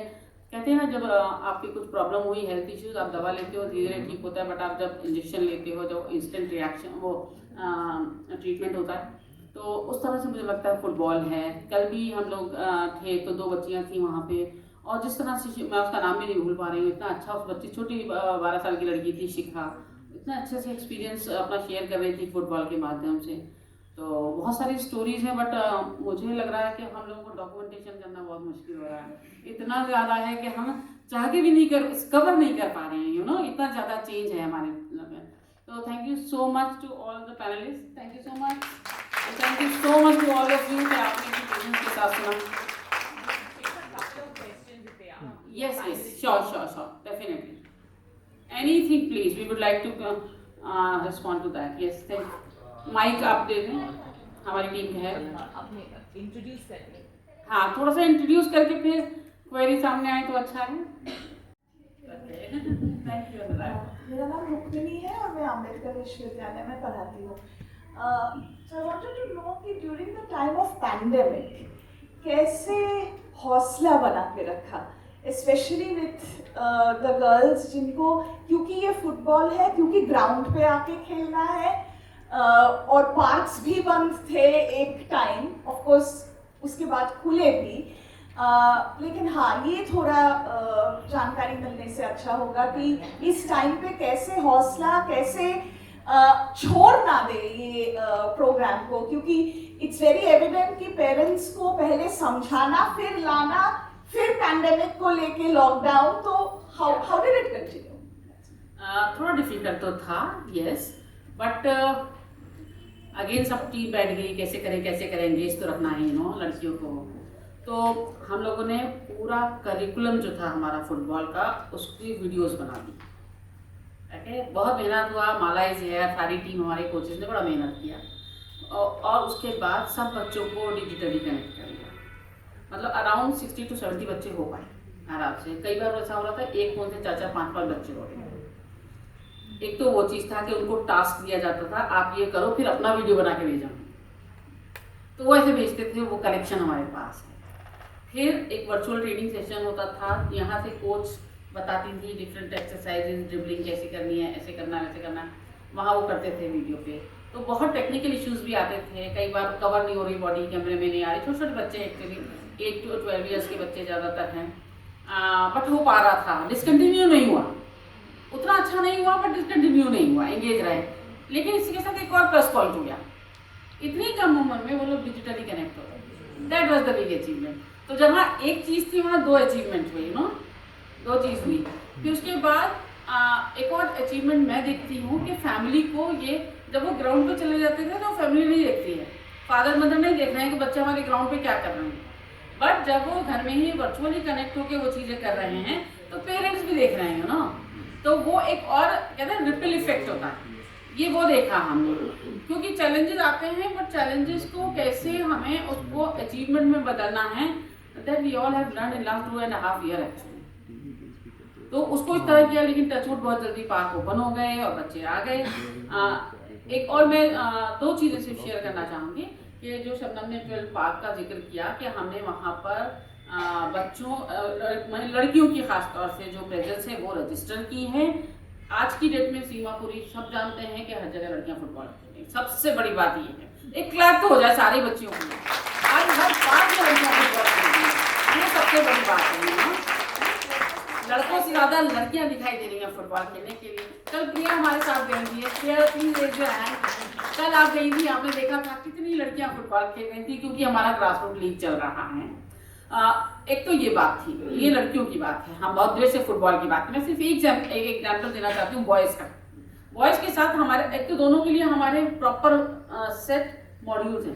कहते हैं ना, जब आपकी कुछ प्रॉब्लम हुई, हेल्थ इश्यूज, आप दवा लेते हो धीरे धीरे ठीक होता है, बट आप जब इंजेक्शन लेते हो, जो इंस्टेंट रिएक्शन वो ट्रीटमेंट होता है, तो उस तरह से मुझे लगता है फुटबॉल है। कल भी हम लोग थे तो 2 बच्चियाँ थी वहाँ पे, और जिस तरह से, मैं उसका नाम भी नहीं भूल पा रही हूँ, इतना अच्छा उस बच्ची, छोटी 12 साल की लड़की थी, शिखा, इतना अच्छे से एक्सपीरियंस अपना शेयर कर रही थी फुटबॉल के माध्यम से। तो बहुत सारी स्टोरीज हैं, बट मुझे लग रहा है कि हम लोगों को डॉक्यूमेंटेशन करना बहुत मुश्किल हो रहा है। इतना ज़्यादा है कि हम चाह के भी कवर नहीं कर पा रहे हैं, इतना ज़्यादा चेंज है हमारे में। तो thank you so much to all the panelist, thank you so much, thank you so much to all of you कि आपने इतनी पेशेंस के साथ सुना। Yes, sure, definitely. Anything, please. We would like to respond to that. Yes, thank you. Mic आप दे दें, हमारी टीम है। अपने इंट्रोड्यूस करके, हाँ, थोड़ा सा इंट्रोड्यूस करके फिर क्वेरी सामने आए तो अच्छा है। Thank you. मेरा नाम रुक्मिणी है और मैं अम्बेडकर विश्वविद्यालय में पढ़ाती हूँ। So I wanted to know कि during the time of pandemic कैसे हौसला बना के रखा, स्पेशली विथ द गर्ल्स, जिनको क्योंकि ये फुटबॉल है, क्योंकि ग्राउंड पे आके खेलना है, और पार्क्स भी बंद थे एक टाइम, ऑफ कोर्स उसके बाद खुले भी, लेकिन हाँ ये थोड़ा जानकारी मिलने से अच्छा होगा कि इस टाइम पे कैसे हौसला, कैसे छोड़ ना दे ये प्रोग्राम को, क्योंकि इट्स वेरी एविडेंट कि पेरेंट्स को पहले समझाना, फिर लाना, फिर पैंडेमिक को लेके लॉकडाउन, तो हाउ डिड इट कंटिन्यू? थोड़ा डिफिकल्ट तो था, यस, बट अगेन सब टीम बैठ गई, कैसे करें, एंगेज तो रखना है लड़कियों को। तो हम लोगों ने पूरा करिकुलम जो था हमारा फुटबॉल का, उसकी वीडियोस बना दी। ओके, बहुत मेहनत हुआ, माला इज है, सारी टीम हमारे कोचेस ने बड़ा मेहनत किया, और उसके बाद सब बच्चों को डिजिटली कनेक्ट कर लिया। मतलब अराउंड 60 to 70 बच्चे हो पाए आराम से। कई बार ऐसा हो रहा था एक फोन से 4-5 बच्चे हो रहे। एक तो वो चीज़ था कि उनको टास्क दिया जाता था, आप ये करो, फिर अपना वीडियो बना के भेजो, तो वो ऐसे भेजते थे, वो कनेक्शन हमारे पास है। फिर एक वर्चुअल ट्रेनिंग सेशन होता था, यहाँ से कोच बताती थी डिफरेंट एक्सरसाइजेज, ड्रिबलिंग कैसे करनी है, ऐसे करना है, वैसे करना है, वहाँ वो करते थे वीडियो पे। तो बहुत टेक्निकल इश्यूज भी आते थे, कई बार कवर नहीं हो रही बॉडी, कैमरे में नहीं आ रही, छोटे छोटे बच्चे एक्चुअली 8 to 12 ईयर्स के बच्चे ज़्यादातर हैं, बट हो पा रहा था, डिसकंटिन्यू नहीं हुआ, उतना अच्छा नहीं हुआ, बट डिसकंटिन्यू नहीं हुआ, एंगेज रहे। लेकिन इसके साथ एक और प्लस पॉइंट हो गया, इतनी कम उम्र में वो लोग डिजिटली कनेक्ट हो गए, that was the big achievement. तो जहाँ एक चीज़ थी वहाँ 2 अचीवमेंट हुई, 2 चीज़ हुई। फिर उसके बाद एक और अचीवमेंट मैं देखती हूँ कि फैमिली को ये, जब वो ग्राउंड पे चले जाते थे तो फैमिली नहीं देखती है, फादर मदर नहीं देख रहे हैं कि बच्चे हमारे ग्राउंड पे क्या कर रहे हैं, बट जब वो घर में ही वर्चुअली कनेक्ट होकर वो चीज़ें कर रहे हैं तो पेरेंट्स भी देख रहे हैं तो वो एक और कहते हैं रिपल इफेक्ट होता है, ये वो देखा हमने। क्योंकि चैलेंजेस आते हैं, बट चैलेंजेस को कैसे हमें उसको अचीवमेंट में बदलना है, that we all have learn in last 2.5 year actually. तो उसको इस तरह किया, लेकिन टचवुड बहुत जल्दी पार्क ओपन हो गए और बच्चे आ गए। एक और मैं 2 चीज़ें सिर्फ शेयर करना चाहूँगी कि जो शबनम ने 12 पार्क का जिक्र किया कि हमने वहाँ पर बच्चों लड़कियों की खास तौर से जो प्रेजेंस है वो रजिस्टर की है। आज की डेट में सीमापुरी सब जानते हैं कि हर जगह लड़कियां फुटबॉल खेलती हैं, सबसे बड़ी बात ये है, एक क्लब तो हो जाए सारी बच्चियों को, आज हर पार्क में लड़कियां फुटबॉल खेलती हैं, ये सबसे बड़ी बात है लड़कों से ज़्यादा लड़कियां दिखाई दे रही हैं फुटबॉल खेलने के लिए। कल प्रिया हमारे साथ गई थी, प्रिया प्लीज रेज योर हैंड, कल आप गई थी, आपने देखा था कितनी लड़कियां फुटबॉल खेल रही थी, क्योंकि हमारा ग्रासरूट लीग चल रहा है। एक तो ये बात थी, ये लड़कियों की बात है, हम बहुत देर से फुटबॉल की बात, मैं सिर्फ एक एग्जाम्पल देना चाहती हूँ बॉयज़ का। बॉयज़ के साथ हमारे एक तो दोनों के लिए हमारे प्रॉपर सेट मॉड्यूल्स हैं।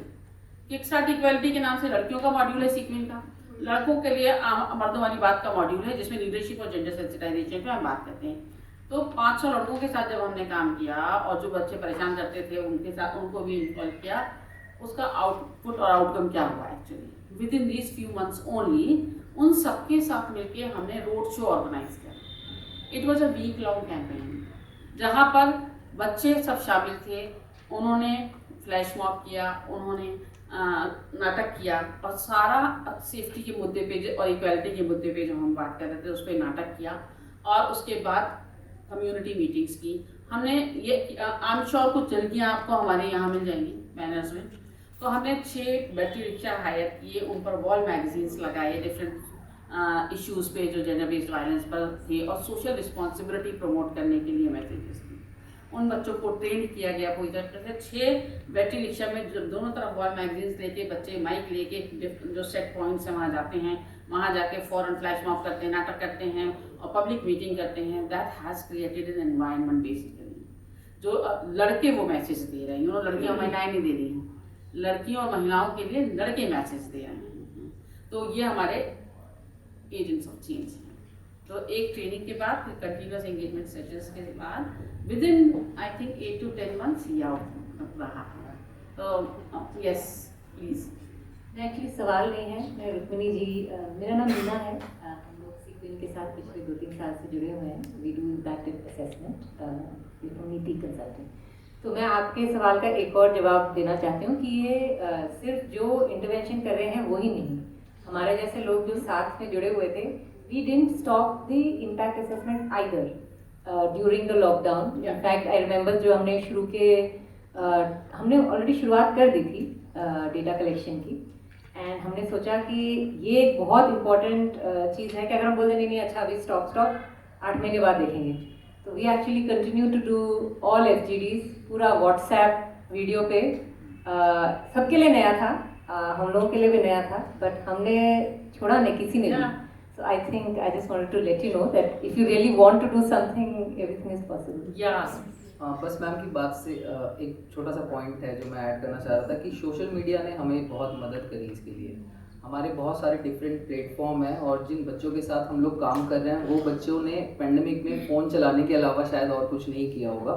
किक स्टार्ट इक्वलिटी के नाम से लड़कियों का मॉड्यूल है सीक्वेंस का, लड़कों के लिए मर्दों वाली बात का मॉड्यूल है, जिसमें लीडरशिप और जेंडर सेंसिटाइजेशन पे हम बात करते हैं। तो 500 लड़कों के साथ जब हमने काम किया और जो बच्चे परेशान करते थे उनके साथ उनको भी इन्वॉल्व किया, उसका आउटपुट और आउटकम क्या हुआ actually within these few months only, उन सबके साथ मिलके हमने रोड शो ऑर्गेनाइज किया। It was a week long campaign जहाँ पर बच्चे सब शामिल थे, उन्होंने फ्लैश मॉब किया, उन्होंने नाटक किया, और सारा सेफ्टी के मुद्दे पे और इक्वालिटी के मुद्दे पे जो हम बात कर रहे थे उस पर नाटक किया, और उसके बाद कम्युनिटी मीटिंग्स की हमने। ये आई एम श्योर कुछ झलकियाँ आपको हमारे यहाँ मिल जाएंगी बैनर्स में। तो हमने 6 बैटरी रिक्शा हायर किए, उन पर वॉल मैगजीन्स लगाए डिफरेंट इश्यूज़ पे जो जेंडर बेस्ड वायलेंस पर थे, और सोशल रिस्पॉन्सिबिलिटी प्रमोट करने के लिए मैसेजेस थे। उन बच्चों को ट्रेन किया गया पूरी तरह से। 6 बैटरी रिक्शा में जो दोनों तरफ वॉल मैगजीन्स लेके बच्चे माइक लेके जो सेट पॉइंट्स हैं वहाँ जाते हैं, वहाँ जाके फॉरन फ्लैश मॉब करते हैं, नाटक करते हैं और पब्लिक मीटिंग करते हैं। That has created an environment basically, जो लड़के वो मैसेज दे रहे हैं, लड़कियाँ महिलाएं नहीं दे रही हैं, लड़कियों और महिलाओं के लिए लड़के मैसेज दे रहे हैं। तो ये हमारे एजेंट्स ऑफ चेंज हैं। तो एक ट्रेनिंग के बाद फिर कंटिन्यूस एंगेजमेंट सेशंस के बाद with in I think 8 to 10 months ये रहा। तो यस प्लीज़। एक्चुअली सवाल नहीं है, मैं रुक्मिनी जी, मेरा नाम मीना है, हम लोग सीक्वेंस के साथ पिछले 2-3 साल से जुड़े हुए हैं। वी डू इम्पैक्ट असेसमेंट नीति कंसल्टेंट। तो मैं आपके सवाल का एक और जवाब देना चाहती हूँ कि ये सिर्फ जो इंटरवेंशन कर रहे हैं वो ही नहीं, हमारे जैसे लोग जो साथ में जुड़े हुए थे we didn't stop the impact assessment either during the lockdown. In fact, I remember जो हमने शुरू के हमने ऑलरेडी शुरुआत कर दी थी डेटा कलेक्शन की, एंड हमने सोचा कि ये एक बहुत इम्पॉर्टेंट चीज़ है कि अगर हम बोल दें नहीं अच्छा अभी स्टॉप 8 महीने बाद देखेंगे, तो we actually continue to do all FGDs, पूरा व्हाट्सएप वीडियो पे सबके लिए नया था, हम लोगों के लिए भी नया था, बट हमने छोड़ा नहीं किसी ने भी. So I think I just wanted to let you know that if you really want to do something, everything is possible. Yes. बस मैम की बात से एक छोटा सा पॉइंट है जो मैं ऐड करना चाह रहा था कि सोशल मीडिया ने हमें बहुत मदद करी इसके लिए. हमारे बहुत सारे डिफरेंट प्लेटफॉर्म हैं और जिन बच्चों के साथ हम लोग काम कर रहे हैं वो बच्चों ने पेंडेमिक में फ़ोन चलाने के अलावा शायद और कुछ नहीं किया होगा,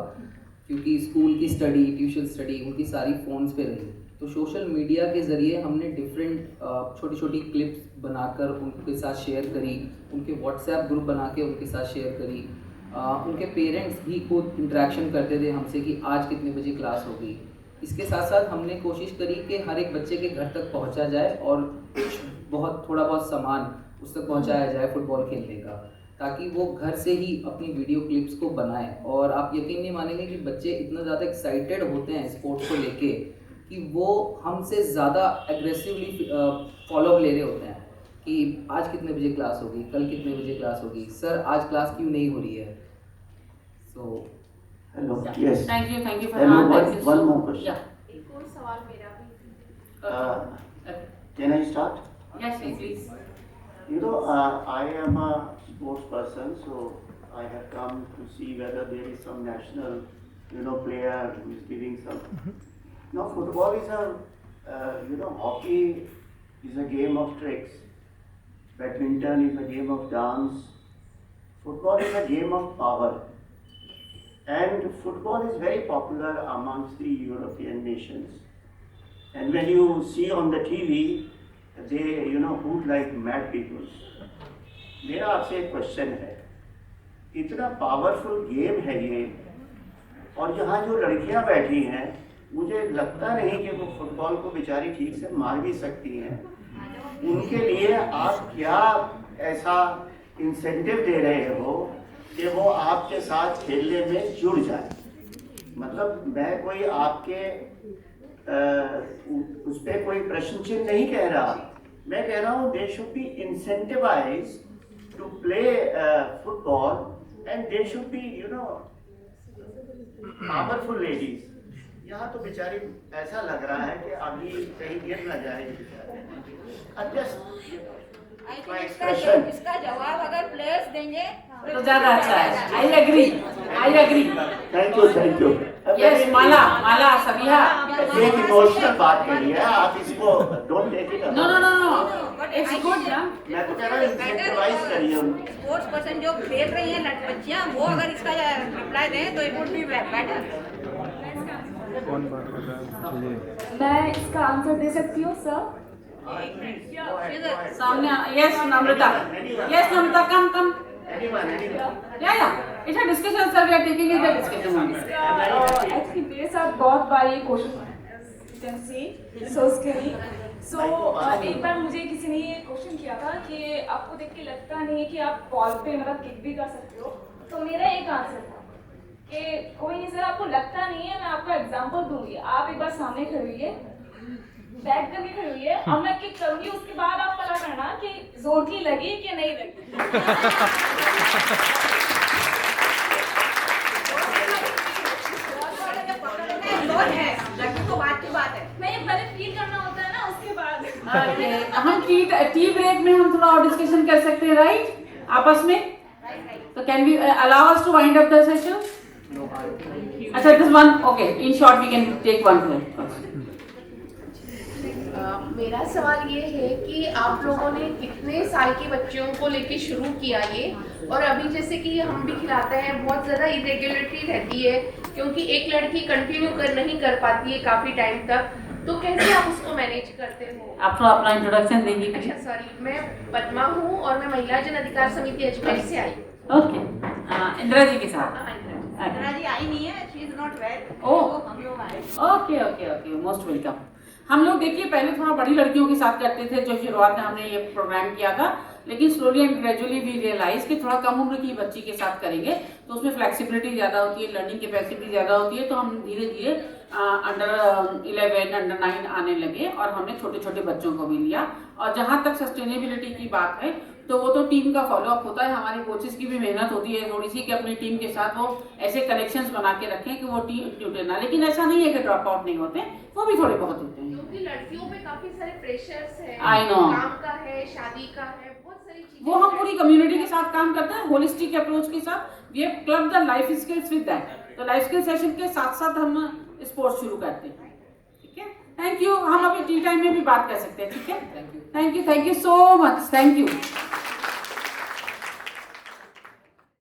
क्योंकि स्कूल की स्टडी, ट्यूशन स्टडी उनकी सारी फ़ोन्स पे रही. तो सोशल मीडिया के ज़रिए हमने डिफरेंट छोटी छोटी क्लिप्स बनाकर उनके साथ शेयर करी, उनके व्हाट्सएप ग्रुप बना के उनके साथ शेयर करी. उनके पेरेंट्स भी खुद इंटरेक्शन करते थे हमसे कि आज कितने बजे क्लास होगी. इसके साथ साथ हमने कोशिश करी कि हर एक बच्चे के घर तक पहुंचा जाए और कुछ थोड़ा बहुत सामान उस तक पहुंचाया जाए फुटबॉल खेलने का, ताकि वो घर से ही अपनी वीडियो क्लिप्स को बनाएं. और आप यकीन नहीं मानेंगे कि बच्चे इतना ज़्यादा एक्साइटेड होते हैं स्पोर्ट्स को लेके कि वो हमसे ज़्यादा एग्रेसिवली फॉलोअप ले रहे होते हैं कि आज कितने बजे क्लास होगी, कल कितने बजे क्लास होगी, सर आज क्लास क्यों नहीं हो रही है. So hello, yes, Thank you hello, Farhan. One more question. Yeah. एक और सवाल मेरा भी. Can I start? Yes, please. You know, I am a sports person, so I have come to see whether there is some national, player who is giving some. Now, football is hockey is a game of tricks. Badminton is a game of dance. Football is a game of power. And football is very popular amongst the European nations. And when you see on the TV, they, hoot like mad people. मेरा आपसे एक question है, इतना powerful game है ये, और यहाँ जो लड़कियाँ बैठी हैं, मुझे लगता नहीं कि वो फुटबॉल को बेचारी ठीक से मार भी सकती हैं. उनके लिए आप क्या ऐसा इंसेंटिव दे रहे हो कि वो आपके साथ खेलने में जुड़ जाए? मतलब मैं कोई आपके उस पर कोई प्रश्न चिन्ह नहीं कह रहा, मैं कह रहा हूँ they should be incentivised to play football and they should be powerful ladies. यहाँ तो बेचारी ऐसा लग रहा है कि अभी कहीं गिर ना जाए. इसका जवाब अगर प्लेयर्स देंगे तो ज़्यादा अच्छा है. I agree. Thank you. Yes, Mala Sabiha. एक इमोशनल बात कही है, आप इसको don't take it. No it's good ना. मैं तो कह रहा हूँ इंसेंटिवाइज करिए उनको. स्पोर्ट्स पर्सन जो खेल रही हैं बच्चियाँ, वो अगर इसका रिप्लाई दें तो इट वुड बी बेटर. मैं इसका आंसर दे सकती हूँ सर. सामने. Yes Namrata, come. Yeah. It's a discussion, sir. We are taking it a discussion on this. Actually मेरे साथ बहुत बार ये क्वेश्चन सो एक बार मुझे किसी ने ये क्वेश्चन किया था कि आपको देख के लगता नहीं है कि आप बॉल पे मतलब किक भी कर सकते हो. तो मेरा एक आंसर था कि कोई नहीं सर, आपको लगता नहीं है, मैं आपको एग्जांपल दूंगी. आप एक बार सामने खड़े हुइए, बैक करके खड़े हुइए, अब मैं किक करूंगी, उसके बाद आप पता करना कि जोर की लगी कि नहीं लगी. नहीं, पहले फील करना होता है ना, उसके बाद. हम टी ब्रेक में हम थोड़ा और डिस्कशन कर सकते हैं, राइट, आपस में. तो can we allow us to wind up the session? अच्छा, this one. Okay, in short we can take one question. मेरा सवाल ये है कि आप लोगों ने कितने साल के बच्चों को लेके शुरू किया ये, और अभी जैसे कि हम भी खिलाते हैं, बहुत ज़्यादा इरेगुलरिटी रहती है क्योंकि एक लड़की कंटिन्यू नहीं कर पाती है काफ़ी टाइम तक, तो कैसे आप उसको मैनेज करते हो? आप थोड़ा अपना इंट्रोडक्शन देंगे. अच्छा, सॉरी, मैं पद्मा हूँ और मैं महिला जन अधिकार समिति अजमेर से आई हूँ. ओके, इंदिरा जी के साथ. इंदिरा जी आई नहीं है, शी इज नॉट वेल. हम लोग आए. Okay, most welcome. हम लोग देखिए पहले थोड़ा बड़ी लड़कियों के साथ करते थे, जो शुरुआत में हमने ये प्रोग्राम किया था, लेकिन slowly and gradually we realise कि थोड़ा कम उम्र की बच्ची के साथ करेंगे तो उसमें फ्लेक्सिबिलिटी ज़्यादा होती है, लर्निंग कैपेसिटी ज़्यादा होती है। तो हम धीरे धीरे अंडर 11 अंडर 9 आने लगे और हमने छोटे छोटे बच्चों को भी लिया। और जहाँ तक सस्टेनेबिलिटी की बात है तो वो तो टीम का फॉलोअप होता है, हमारे कोचेस की भी मेहनत होती है थोड़ी सी कि अपनी टीम के साथ वो ऐसे कनेक्शंस बना के रखें कि वो टीम टूटे ना। लेकिन ऐसा नहीं है कि ड्रॉप आउट नहीं होते, वो भी थोड़े बहुत होते हैं। क्योंकि लड़कियों में काफी सारे प्रेशर्स है, I know. काम का है, शादी का है, बहुत सारी चीजें वो हम पूरी कम्युनिटी के साथ काम करते हैं, होलिस्टिक अप्रोच के साथ। We have club the life skills with that. तो लाइफ स्किल सेशन के साथ साथ हम स्पोर्ट्स शुरू करते हैं। ठीक है, थैंक यू। हम अभी टी टाइम में भी बात कर सकते हैं। ठीक है, thank you so much, thank you.